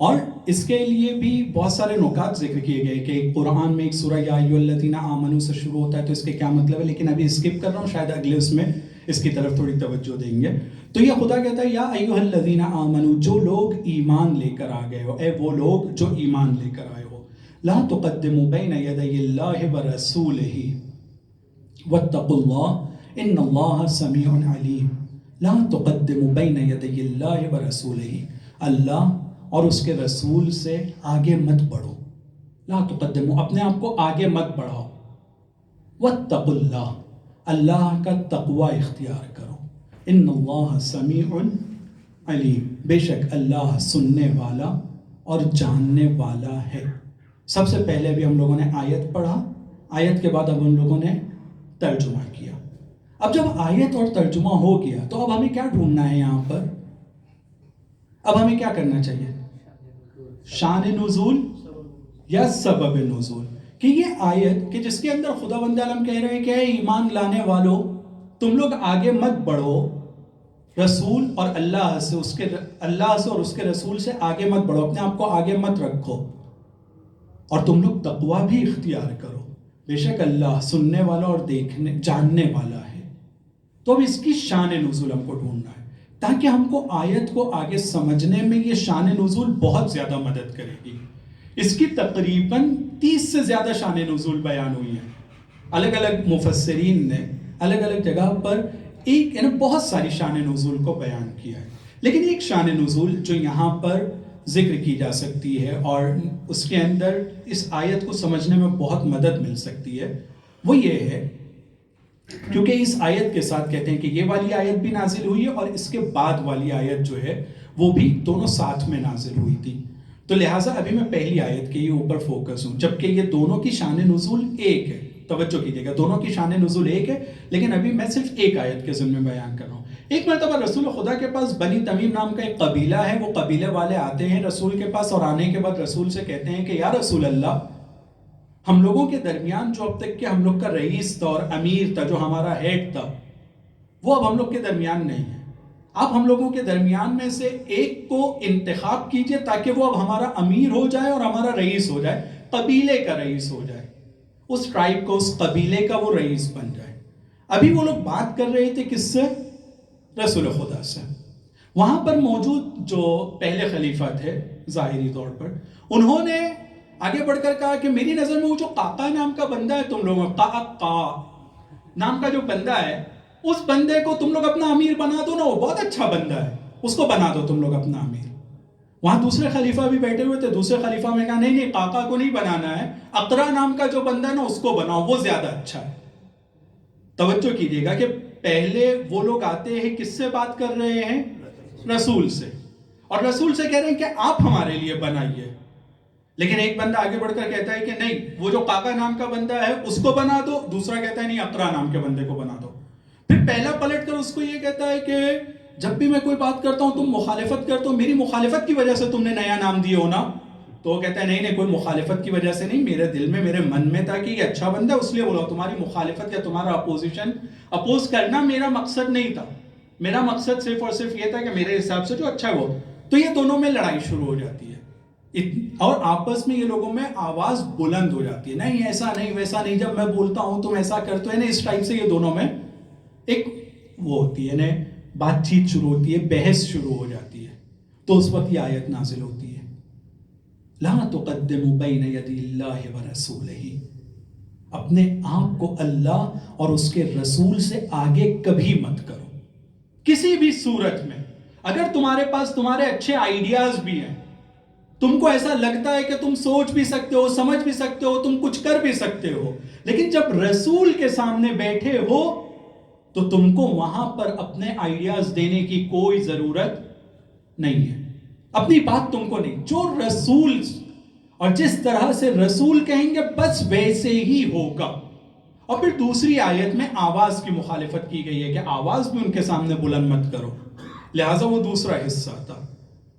اور اس کے لیے بھی بہت سارے نکات ذکر کیے گئے کہ قرآن میں ایک سورہ یا ایھا الذین آمنوا سے شروع ہوتا ہے تو اس کے کیا مطلب ہے، لیکن ابھی اسکپ کر رہا ہوں، شاید اگلے اس میں اس کی طرف تھوڑی توجہ دیں گے۔ تو یہ خدا کہتا ہے یا ایھا الذین آمنوا، جو لوگ ایمان لے کر آ گئے ہو، اے وہ لوگ جو ایمان لے کر آئے ہو، لا تقدموا بین یدی اللہ ورسولہ واتقوا اللہ ان اللہ سمیع علیم۔ لا تقدموا بین یدی اللہ ورسولہ، اللہ اور اس کے رسول سے آگے مت بڑھو، لا تقدموا، اپنے آپ کو آگے مت بڑھاؤ، واتقوا اللہ، اللہ کا تقوی اختیار کرو، ان اللہ سمیع علیم، بے شک اللہ سننے والا اور جاننے والا ہے۔ سب سے پہلے بھی ہم لوگوں نے آیت پڑھا، آیت کے بعد اب ہم لوگوں نے ترجمہ کیا۔ اب جب آیت اور ترجمہ ہو گیا تو اب ہمیں کیا ڈھونڈنا ہے یہاں پر، اب ہمیں کیا کرنا چاہیے، شان نزول یا سبب نزول، کہ یہ آیت کہ جس کے اندر خداوند عالم کہہ رہے ہیں کہ اے ایمان لانے والو تم لوگ آگے مت بڑھو، رسول اور اللہ سے اور اس کے رسول سے آگے مت بڑھو، اپنے آپ کو آگے مت رکھو، اور تم لوگ تقوی بھی اختیار کرو، بے شک اللہ سننے والا اور جاننے والا ہے۔ تو اب اس کی شان نزول ہم کو ڈھونڈنا ہے تاکہ ہم کو آیت کو آگے سمجھنے میں یہ شان نزول بہت زیادہ مدد کرے گی۔ اس کی تقریباً 30 سے زیادہ شان نزول بیان ہوئی ہیں، الگ الگ مفسرین نے الگ الگ جگہ پر بہت ساری شان نزول کو بیان کیا ہے، لیکن ایک شان نزول جو یہاں پر ذکر کی جا سکتی ہے اور اس کے اندر اس آیت کو سمجھنے میں بہت مدد مل سکتی ہے، وہ یہ ہے کیونکہ اس آیت کے ساتھ کہتے ہیں کہ یہ والی آیت بھی نازل ہوئی ہے اور اس کے بعد والی آیت جو ہے وہ بھی دونوں ساتھ میں نازل ہوئی تھی، تو لہٰذا ابھی میں پہلی آیت کے اوپر فوکس ہوں، جبکہ یہ دونوں کی شان نزول ایک ہے، توجہ کیجیے گا، دونوں کی شان نزول ایک ہے، لیکن ابھی میں صرف ایک آیت کے ضمن میں بیان کر رہا ہوں۔ ایک مرتبہ رسول خدا کے پاس بنی تمیم نام کا ایک قبیلہ ہے، وہ قبیلے والے آتے ہیں رسول کے پاس اور آنے کے بعد رسول سے کہتے ہیں کہ یا رسول اللہ، ہم لوگوں کے درمیان جو اب تک کہ ہم لوگ کا رئیس تھا اور امیر تھا، جو ہمارا ہیڈ تھا، وہ اب ہم لوگ کے درمیان نہیں ہے، آپ ہم لوگوں کے درمیان میں سے ایک کو انتخاب کیجئے تاکہ وہ اب ہمارا امیر ہو جائے اور ہمارا رئیس ہو جائے، قبیلے کا رئیس ہو جائے، اس ٹرائب کو، اس قبیلے کا وہ رئیس بن جائے۔ ابھی وہ لوگ بات کر رہے تھے کس سے؟ رسول خدا سے۔ وہاں پر موجود جو پہلے خلیفہ تھے ظاہری طور پر، انہوں نے آگے بڑھ کر کہا کہ میری نظر میں وہ جو قاقا نام کا بندہ ہے تم لوگوں، قاقا نام کا جو بندہ ہے، اس بندے کو تم لوگ اپنا امیر بنا دو نا، وہ بہت اچھا بندہ ہے، اس کو بنا دو تم لوگ اپنا امیر۔ وہاں دوسرے خلیفہ بھی بیٹھے ہوئے تھے، دوسرے خلیفہ میں کہا نہیں قاقا کو نہیں بنانا ہے، اقرا نام کا جو بندہ ہے نا اس کو بناؤ، وہ زیادہ اچھا ہے۔ توجہ کیجیے گا کہ پہلے وہ لوگ آتے ہیں کس سے بات کر رہے ہیں؟ رسول سے، اور رسول سے کہہ رہے ہیں کہ آپ ہمارے لیے بنائیے، لیکن ایک بندہ آگے بڑھ کر کہتا ہے کہ نہیں، وہ جو قاقا نام کا بندہ ہے اس کو بنا دو، دوسرا کہتا ہے نہیں، اقرا نام کے بندے کو بنا دو. پھر پہلا پلٹ کر اس کو یہ کہتا ہے کہ جب بھی میں کوئی بات کرتا ہوں تم مخالفت کرتے ہو، میری مخالفت کی وجہ سے تم نے نیا نام دیے ہو نا. تو وہ کہتا ہے نہیں نہیں، کوئی مخالفت کی وجہ سے نہیں، میرے دل میں میرے من میں تھا کہ یہ اچھا بندہ ہے اس لیے بولا. تمہاری مخالفت یا تمہارا اپوز کرنا میرا مقصد نہیں تھا. میرا مقصد صرف اور صرف یہ تھا کہ میرے حساب سے جو اچھا ہے وہ. تو یہ دونوں میں لڑائی شروع ہو جاتی ہے اور آپس میں یہ لوگوں میں آواز بلند ہو جاتی ہے، نہیں ایسا نہیں ویسا نہیں، جب میں بولتا ہوں تم ایسا کرتے ہو. اس ٹائپ سے یہ دونوں میں ایک وہ ہوتی ہے، بات چیت شروع ہوتی ہے، بحث شروع ہو جاتی ہے. تو اس وقت یہ آیت نازل ہوتی ہے، لا تقدموا بین یدی اللہ ورسولہ. اپنے آپ کو اللہ اور اس کے رسول سے آگے کبھی مت کرو کسی بھی صورت میں. اگر تمہارے پاس تمہارے اچھے آئیڈیاز بھی ہیں، تم کو ایسا لگتا ہے کہ تم سوچ بھی سکتے ہو، سمجھ بھی سکتے ہو، تم کچھ کر بھی سکتے ہو، لیکن جب رسول کے سامنے بیٹھے ہو تو تم کو وہاں پر اپنے آئیڈیاز دینے کی کوئی ضرورت نہیں ہے. اپنی بات تم کو نہیں، جو رسول اور جس طرح سے رسول کہیں گے بس ویسے ہی ہوگا. اور پھر دوسری آیت میں آواز کی مخالفت کی گئی ہے کہ آواز بھی ان کے سامنے بلند مت کرو، لہٰذا وہ دوسرا حصہ تھا.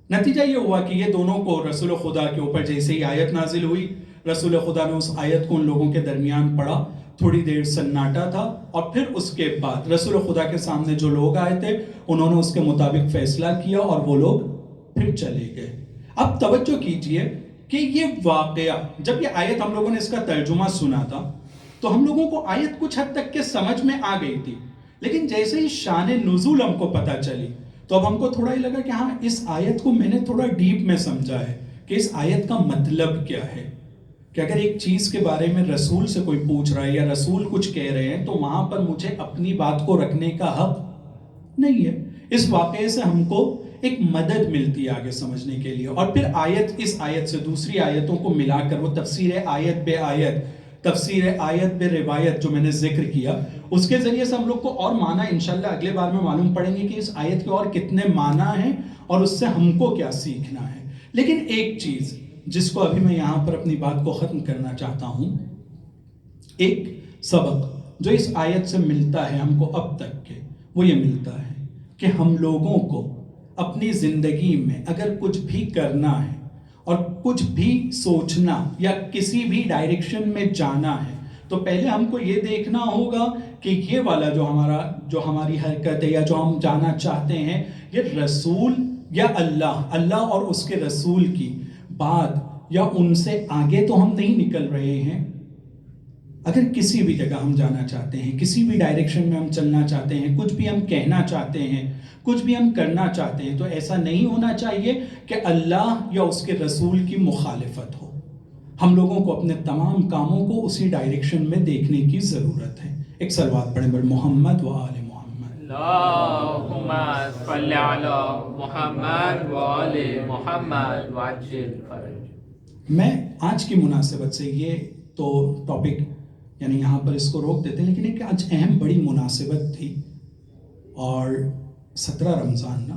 نتیجہ یہ ہوا کہ یہ دونوں کو رسول خدا کے اوپر جیسے ہی آیت نازل ہوئی، رسول خدا نے اس آیت کو ان لوگوں کے درمیان پڑھا، تھوڑی دیر سناٹا تھا، اور پھر اس کے بعد رسول خدا کے سامنے جو لوگ آئے تھے انہوں نے اس کے مطابق فیصلہ کیا اور وہ لوگ پھر چلے گئے. اب توجہ کیجئے کہ یہ واقعہ، جب یہ آیت ہم لوگوں نے اس کا ترجمہ سنا تھا تو ہم لوگوں کو آیت کچھ حد تک کے سمجھ میں آ گئی تھی، لیکن جیسے ہی شان نزول ہم کو پتہ چلی تو اب ہم کو تھوڑا ہی لگا کہ ہاں اس آیت کو میں نے تھوڑا ڈیپ میں سمجھا ہے کہ اس آیت کا مطلب کیا ہے. کہ اگر ایک چیز کے بارے میں رسول سے کوئی پوچھ رہا ہے یا رسول کچھ کہہ رہے ہیں تو وہاں پر مجھے اپنی بات کو رکھنے کا حق نہیں ہے. اس واقعے سے ہم کو ایک مدد ملتی ہے آگے سمجھنے کے لیے. اور پھر اس آیت سے دوسری آیتوں کو ملا کر وہ تفسیر آیت بے آیت، تفسیر آیت بے روایت جو میں نے ذکر کیا، اس کے ذریعے سے ہم لوگ کو اور معنی انشاءاللہ اگلے بار میں معلوم پڑیں گے کہ اس آیت کے اور کتنے معنی ہیں اور اس سے ہم کو کیا سیکھنا ہے. لیکن ایک چیز جس کو ابھی میں یہاں پر اپنی بات کو ختم کرنا چاہتا ہوں، ایک سبق جو اس آیت سے ملتا ہے ہم کو اب تک کے، وہ یہ ملتا ہے کہ ہم لوگوں کو اپنی زندگی میں اگر کچھ بھی کرنا ہے اور کچھ بھی سوچنا یا کسی بھی ڈائریکشن میں جانا ہے تو پہلے ہم کو یہ دیکھنا ہوگا کہ یہ والا جو ہماری حرکت ہے یا جو ہم جانا چاہتے ہیں، یہ رسول یا اللہ اور اس کے رسول کی بات یا ان سے آگے تو ہم نہیں نکل رہے ہیں. اگر کسی بھی جگہ ہم جانا چاہتے ہیں، کسی بھی ڈائریکشن میں ہم چلنا چاہتے ہیں، کچھ بھی ہم کہنا چاہتے ہیں، کچھ بھی ہم کرنا چاہتے ہیں، تو ایسا نہیں ہونا چاہیے کہ اللہ یا اس کے رسول کی مخالفت ہو. ہم لوگوں کو اپنے تمام کاموں کو اسی ڈائریکشن میں دیکھنے کی ضرورت ہے. ایک صلوات پڑھیں بڑے محمد و آل محمد. اللہم صلی علی محمد و آل محمد وعجل فرج. میں آج کی مناسبت سے یہ تو ٹاپک یعنی یہاں پر اس کو روک دیتے ہیں، لیکن ایک آج اہم بڑی مناسبت تھی، اور 17 رمضان نا،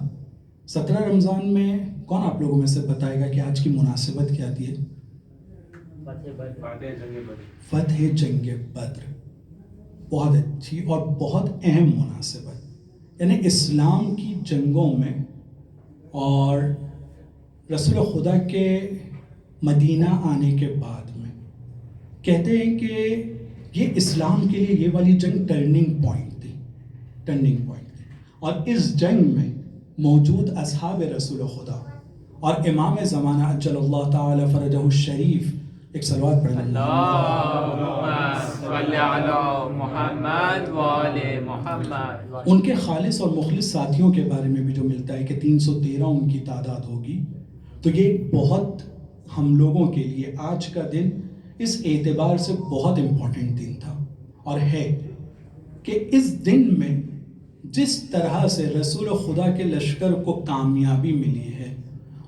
17 رمضان میں کون آپ لوگوں میں سے بتائے گا کہ آج کی مناسبت کیا تھی؟ فتح جنگ بدر. بہت اچھی اور بہت اہم مناسبت، یعنی اسلام کی جنگوں میں اور رسول خدا کے مدینہ آنے کے بعد میں کہتے ہیں کہ یہ اسلام کے لیے یہ والی جنگ ٹرننگ پوائنٹ تھی. اور اس جنگ میں موجود اصحاب رسول خدا اور امام زمانہ عجل اللہ تعالی فرجہ الشریف، ایک صلوات پڑھیں. اللہم صلی علی محمد و آل محمد. ان کے خالص اور مخلص ساتھیوں کے بارے میں بھی جو ملتا ہے کہ 313 ان کی تعداد ہوگی. تو یہ ایک بہت ہم لوگوں کے لیے آج کا دن اس اعتبار سے بہت امپورٹنٹ دن تھا اور ہے کہ اس دن میں جس طرح سے رسول خدا کے لشکر کو کامیابی ملی ہے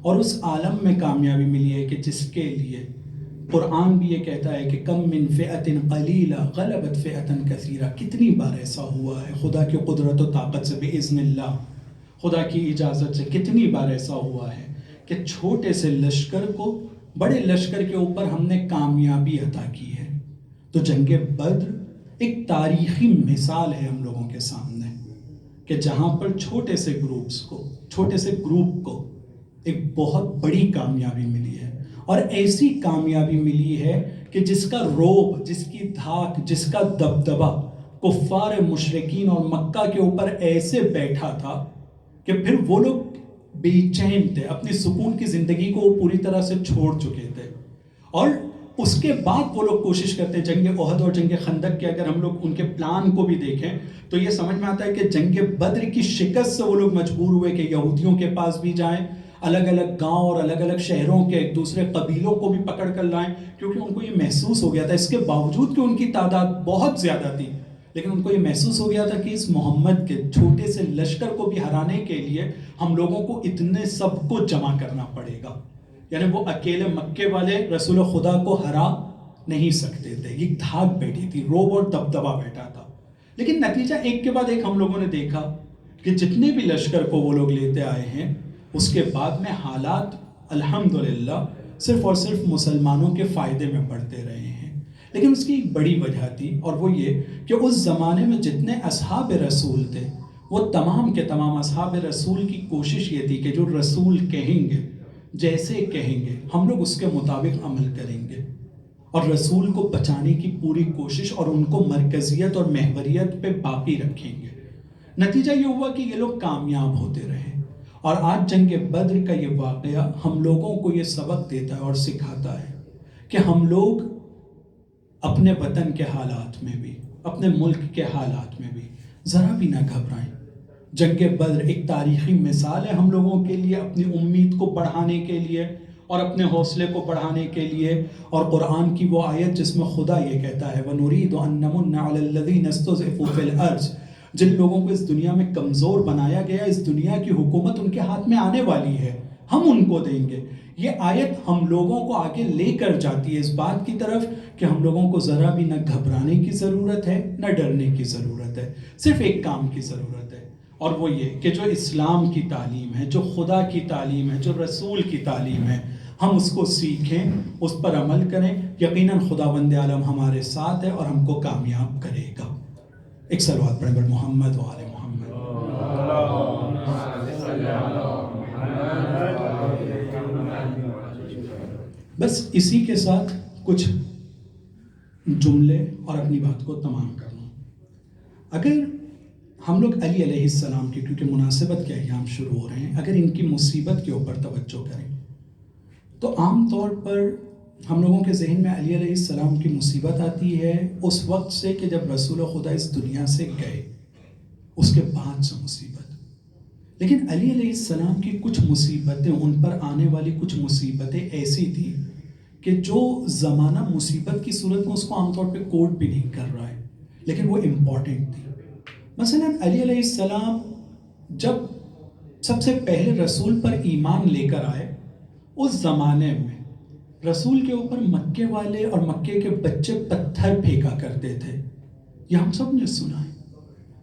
اور اس عالم میں کامیابی ملی ہے کہ جس کے لیے قرآن بھی یہ کہتا ہے کہ کم من فئۃ قلیلہ غلبت فئۃ کثیرہ. کتنی بار ایسا ہوا ہے خدا کی قدرت و طاقت سے، باذن اللہ، خدا کی اجازت سے کتنی بار ایسا ہوا ہے کہ چھوٹے سے لشکر کو بڑے لشکر کے اوپر ہم نے کامیابی عطا کی ہے. تو جنگ بدر ایک تاریخی مثال ہے ہم لوگوں کے سامنے کہ جہاں پر چھوٹے سے گروپ کو ایک بہت بڑی کامیابی ملی ہے، اور ایسی کامیابی ملی ہے کہ جس کا روب، جس کی دھاک، جس کا دبدبہ کفار مشرکین اور مکہ کے اوپر ایسے بیٹھا تھا کہ پھر وہ لوگ بے چین تھے، اپنی سکون کی زندگی کو وہ پوری طرح سے چھوڑ چکے تھے. اور اس کے بعد وہ لوگ کوشش کرتے ہیں جنگ احد اور جنگ خندق کے، اگر ہم لوگ ان کے پلان کو بھی دیکھیں تو یہ سمجھ میں آتا ہے کہ جنگ بدر کی شکست سے وہ لوگ مجبور ہوئے کہ یہودیوں کے پاس بھی جائیں، الگ الگ گاؤں اور الگ الگ شہروں کے ایک دوسرے قبیلوں کو بھی پکڑ کر لائیں، کیونکہ ان کو یہ محسوس ہو گیا تھا، اس کے باوجود کہ ان کی تعداد بہت زیادہ تھی لیکن ان کو یہ محسوس ہو گیا تھا کہ اس محمد کے چھوٹے سے لشکر کو بھی ہرانے کے لیے ہم لوگوں کو اتنے سب کو جمع کرنا پڑے گا. یعنی وہ اکیلے مکے والے رسول خدا کو ہرا نہیں سکتے تھے، یہ دھاک بیٹھی تھی، روب اور دبدبا بیٹھا تھا. لیکن نتیجہ ایک کے بعد ایک ہم لوگوں نے دیکھا کہ جتنے بھی لشکر کو وہ لوگ لیتے آئے ہیں اس کے بعد میں حالات الحمدللہ صرف اور صرف مسلمانوں کے فائدے میں بڑھتے رہے ہیں. لیکن اس کی ایک بڑی وجہ تھی، اور وہ یہ کہ اس زمانے میں جتنے اصحاب رسول تھے وہ تمام کے تمام اصحاب رسول کی کوشش یہ تھی کہ جو رسول کہیں گے، جیسے کہیں گے ہم لوگ اس کے مطابق عمل کریں گے، اور رسول کو بچانے کی پوری کوشش اور ان کو مرکزیت اور محوریت پہ باقی رکھیں گے. نتیجہ یہ ہوا کہ یہ لوگ کامیاب ہوتے رہے، اور آج جنگ بدر کا یہ واقعہ ہم لوگوں کو یہ سبق دیتا ہے اور سکھاتا ہے کہ ہم لوگ اپنے وطن کے حالات میں بھی، اپنے ملک کے حالات میں بھی ذرا بھی نہ گھبرائیں. جنگ بدر ایک تاریخی مثال ہے ہم لوگوں کے لیے، اپنی امید کو بڑھانے کے لیے اور اپنے حوصلے کو بڑھانے کے لیے. اور قرآن کی وہ آیت جس میں خدا یہ کہتا ہے وَنُرِيدُ أَن نَّمُنَّ عَلَى الَّذِينَ اسْتُضْعِفُوا فِي الْأَرْضِ، جن لوگوں کو اس دنیا میں کمزور بنایا گیا، اس دنیا کی حکومت ان کے ہاتھ میں آنے والی ہے، ہم ان کو دیں گے. یہ آیت ہم لوگوں کو آگے لے کر جاتی ہے اس بات کی طرف کہ ہم لوگوں کو ذرا بھی نہ گھبرانے کی ضرورت ہے، نہ ڈرنے کی ضرورت ہے. صرف ایک کام کی ضرورت ہے، اور وہ یہ کہ جو اسلام کی تعلیم ہے، جو خدا کی تعلیم ہے، جو رسول کی تعلیم ہے، ہم اس کو سیکھیں، اس پر عمل کریں. یقیناً خداوند عالم ہمارے ساتھ ہے اور ہم کو کامیاب کرے گا. ایک صلوات پڑھیں بر محمد و آل محمد. بس اسی کے ساتھ کچھ جملے اور اپنی بات کو تمام کرنا. اگر ہم لوگ علی علیہ السلام کی، کیونکہ مناسبت کے ایام شروع ہو رہے ہیں، اگر ان کی مصیبت کے اوپر توجہ کریں تو عام طور پر ہم لوگوں کے ذہن میں علی علیہ السلام کی مصیبت آتی ہے اس وقت سے کہ جب رسول خدا اس دنیا سے گئے، اس کے بعد سے مصیبت. لیکن علی علیہ السلام کی کچھ مصیبتیں، ان پر آنے والی کچھ مصیبتیں ایسی تھی کہ جو زمانہ مصیبت کی صورت میں اس کو عام طور پہ کوٹ بھی نہیں کر رہا ہے، لیکن وہ امپورٹنٹ تھی. مثلا علی علیہ السلام جب سب سے پہلے رسول پر ایمان لے کر آئے، اس زمانے میں رسول کے اوپر مکے والے اور مکے کے بچے پتھر پھینکا کرتے تھے. یہ ہم سب نے سنا ہے.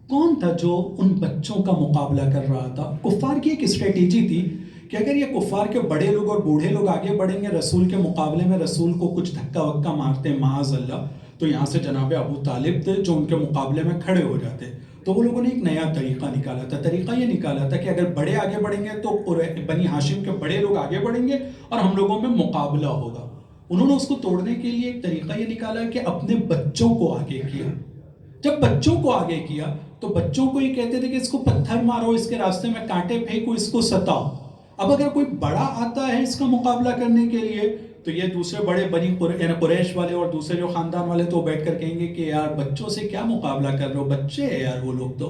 کون تھا جو ان بچوں کا مقابلہ کر رہا تھا؟ کفار کی ایک اسٹریٹجی تھی کہ اگر یہ کفار کے بڑے لوگ اور بوڑھے لوگ آگے بڑھیں گے رسول کے مقابلے میں، رسول کو کچھ دھکا وکا مارتے معاذ اللہ، تو یہاں سے جناب ابو طالب تھے جو ان کے مقابلے میں کھڑے ہو جاتے. تو وہ لوگوں نے ایک نیا طریقہ نکالا تھا. طریقہ یہ نکالا تھا کہ اگر بڑے آگے بڑھیں گے تو بنی ہاشم کے بڑے لوگ آگے بڑھیں گے اور ہم لوگوں میں مقابلہ ہوگا. انہوں نے اس کو توڑنے کے لیے ایک طریقہ یہ نکالا کہ اپنے بچوں کو آگے کیا. جب بچوں کو آگے کیا تو بچوں کو یہ کہتے تھے کہ اس کو پتھر مارو، اس کے راستے میں کانٹے پھینکو، اس کو ستاؤ. اب اگر کوئی بڑا آتا ہے اس کا مقابلہ کرنے کے لیے تو یہ دوسرے بڑے بنی قریش والے اور دوسرے جو خاندان والے تو بیٹھ کر کہیں گے کہ یار بچوں سے کیا مقابلہ کر رہے ہو، بچے ہیں یار وہ لوگ، تو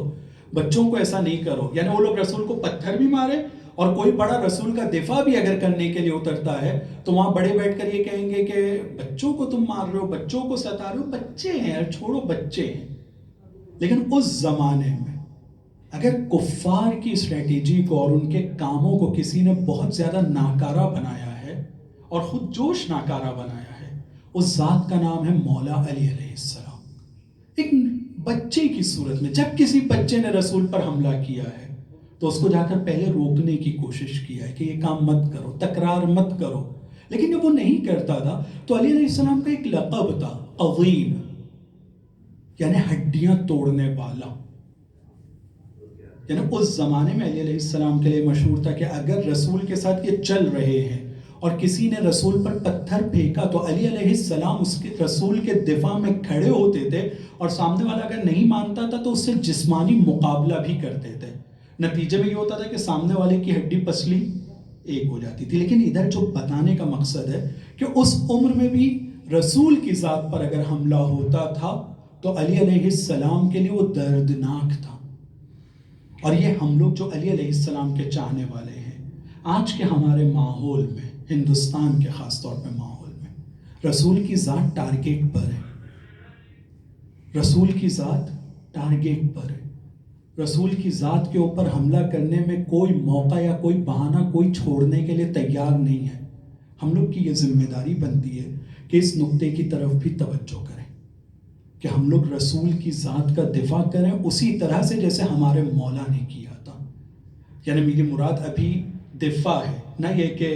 بچوں کو ایسا نہیں کرو. یعنی وہ لوگ رسول کو پتھر بھی مارے، اور کوئی بڑا رسول کا دفاع بھی اگر کرنے کے لیے اترتا ہے تو وہاں بڑے بیٹھ کر یہ کہیں گے کہ بچوں کو تم مار رہے ہو، بچوں کو ستا رہے ہو، بچے ہیں یار، چھوڑو بچے ہیں. لیکن اس زمانے میں اگر کفار کی اسٹریٹجی کو اور ان کے کاموں کو کسی نے بہت زیادہ ناکارہ بنایا ہے اور خود جوش ناکارہ بنایا ہے، اس ذات کا نام ہے مولا علی علیہ السلام. ایک بچے کی صورت میں جب کسی بچے نے رسول پر حملہ کیا ہے تو اس کو جا کر پہلے روکنے کی کوشش کیا ہے کہ یہ کام مت کرو، تکرار مت کرو. لیکن جب وہ نہیں کرتا تھا تو علی علیہ السلام کا ایک لقب تھا عظیم، یعنی ہڈیاں توڑنے والا. یعنی اس زمانے میں علی علیہ السلام کے لیے مشہور تھا کہ اگر رسول کے ساتھ یہ چل رہے ہیں اور کسی نے رسول پر پتھر پھینکا تو علی علیہ السلام اس کے رسول کے دفاع میں کھڑے ہوتے تھے، اور سامنے والا اگر نہیں مانتا تھا تو اس سے جسمانی مقابلہ بھی کرتے تھے. نتیجے میں یہ ہوتا تھا کہ سامنے والے کی ہڈی پسلی ایک ہو جاتی تھی. لیکن ادھر جو بتانے کا مقصد ہے کہ اس عمر میں بھی رسول کی ذات پر اگر حملہ ہوتا تھا تو علی علیہ السلام کے لیے وہ دردناک تھا. اور یہ ہم لوگ جو علی علیہ السلام کے چاہنے والے ہیں، آج کے ہمارے ماحول میں، ہندوستان کے خاص طور پہ ماحول میں، رسول کی ذات ٹارگیٹ پر ہے. رسول کی ذات ٹارگیٹ پر ہے. رسول کی ذات کے اوپر حملہ کرنے میں کوئی موقع یا کوئی بہانہ کوئی چھوڑنے کے لیے تیار نہیں ہے. ہم لوگ کی یہ ذمہ داری بنتی ہے کہ اس نقطے کی طرف بھی توجہ کریں کہ ہم لوگ رسول کی ذات کا دفاع کریں اسی طرح سے جیسے ہمارے مولا نے کیا تھا. یعنی میری مراد ابھی دفاع ہے، نہ یہ کہ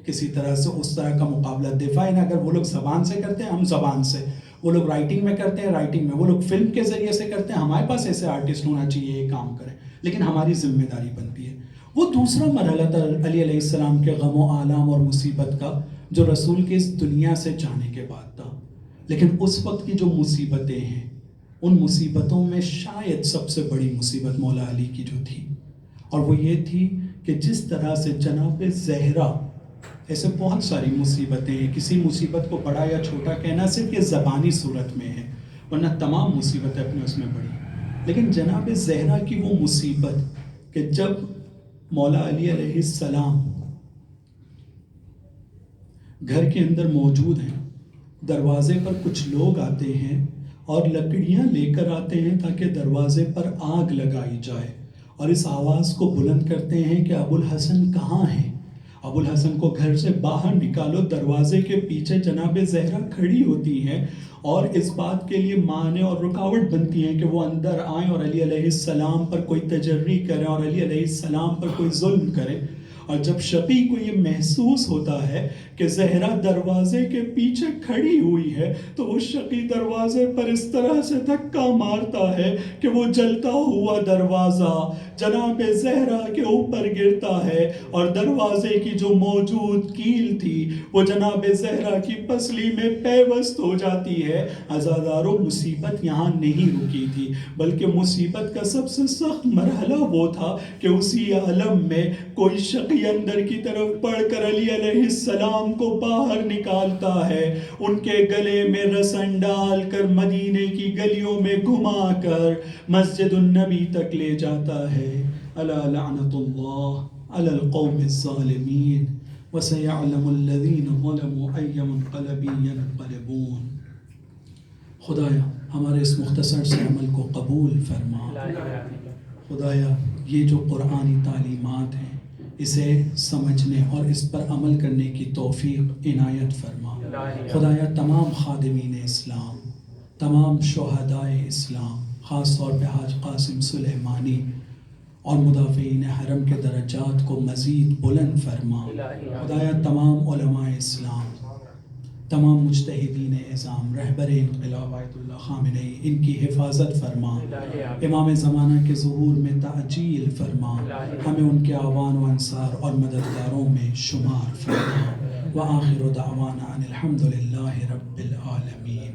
کسی طرح سے اس طرح کا مقابلہ. دفاع ہے نا، اگر وہ لوگ زبان سے کرتے ہیں ہم زبان سے، وہ لوگ رائٹنگ میں کرتے ہیں رائٹنگ میں، وہ لوگ فلم کے ذریعے سے کرتے ہیں. ہمارے پاس ایسے آرٹسٹ ہونا چاہیے یہ کام کریں. لیکن ہماری ذمہ داری بنتی ہے. وہ دوسرا مرحلہ تھا علی علیہ السلام کے غم و آلام اور مصیبت کا، جو رسول کے اس دنیا سے جانے کے بعد تھا. لیکن اس وقت کی جو مصیبتیں ہیں، ان مصیبتوں میں شاید سب سے بڑی مصیبت مولا علی کی جو تھی، اور وہ یہ تھی کہ جس طرح سے جناب زہرا، ایسے بہت ساری مصیبتیں ہیں، کسی مصیبت کو بڑا یا چھوٹا کہنا صرف یہ زبانی صورت میں ہے، ورنہ تمام مصیبتیں اپنے اس میں بڑی. لیکن جناب زہرا کی وہ مصیبت کہ جب مولا علی علیہ السلام گھر کے اندر موجود ہیں، دروازے پر کچھ لوگ آتے ہیں اور لکڑیاں لے کر آتے ہیں تاکہ دروازے پر آگ لگائی جائے، اور اس آواز کو بلند کرتے ہیں کہ ابو الحسن کہاں ہیں، ابو الحسن کو گھر سے باہر نکالو. دروازے کے پیچھے جناب زہرا کھڑی ہوتی ہیں اور اس بات کے لیے مانع اور رکاوٹ بنتی ہیں کہ وہ اندر آئیں اور علی علیہ السلام پر کوئی تجری کریں اور علی علیہ السلام پر کوئی ظلم کریں. اور جب شقی کو یہ محسوس ہوتا ہے کہ زہرا دروازے کے پیچھے کھڑی ہوئی ہے تو وہ شقی دروازے پر اس طرح سے دھکا مارتا ہے کہ وہ جلتا ہوا دروازہ جناب زہرا کے اوپر گرتا ہے، اور دروازے کی جو موجود کیل تھی وہ جناب زہرا کی پسلی میں پیوست ہو جاتی ہے. عزادارو، مصیبت یہاں نہیں رکی تھی، بلکہ مصیبت کا سب سے سخت مرحلہ وہ تھا کہ اسی عالم میں کوئی شقی اندر کی طرف بڑھ کر علی علیہ السلام کو باہر نکالتا ہے، ان کے گلے میں رسن ڈال کر مدینے کی گلیوں میں گھما کر مسجد النبی تک لے جاتا ہے. الا لعنت اللہ علی القوم الظالمین وسيعلم الذین ظلموا ای منقلب ینقلبون. خدایا ہمارے اس مختصر سے عمل کو قبول فرما. خدایا یہ جو قرآنی تعلیمات ہیں اسے سمجھنے اور اس پر عمل کرنے کی توفیق عنایت فرما. خدایا تمام خادمین اسلام، تمام شہدائے اسلام، خاص طور پہ حاج قاسم سلیمانی اور مدافعین حرم کے درجات کو مزید بلند فرما. خدایا تمام علماء اسلام، تمام مجتہدین اعظام، رہبر انقلاب آیت اللہ خامنئی، ان کی حفاظت فرما. امام زمانہ کے ظہور میں تعجیل فرما. ہمیں ان کے اعوان و انصار اور مددگاروں میں شمار فرما. وآخر دعوانا ان الحمد للہ رب العالمین.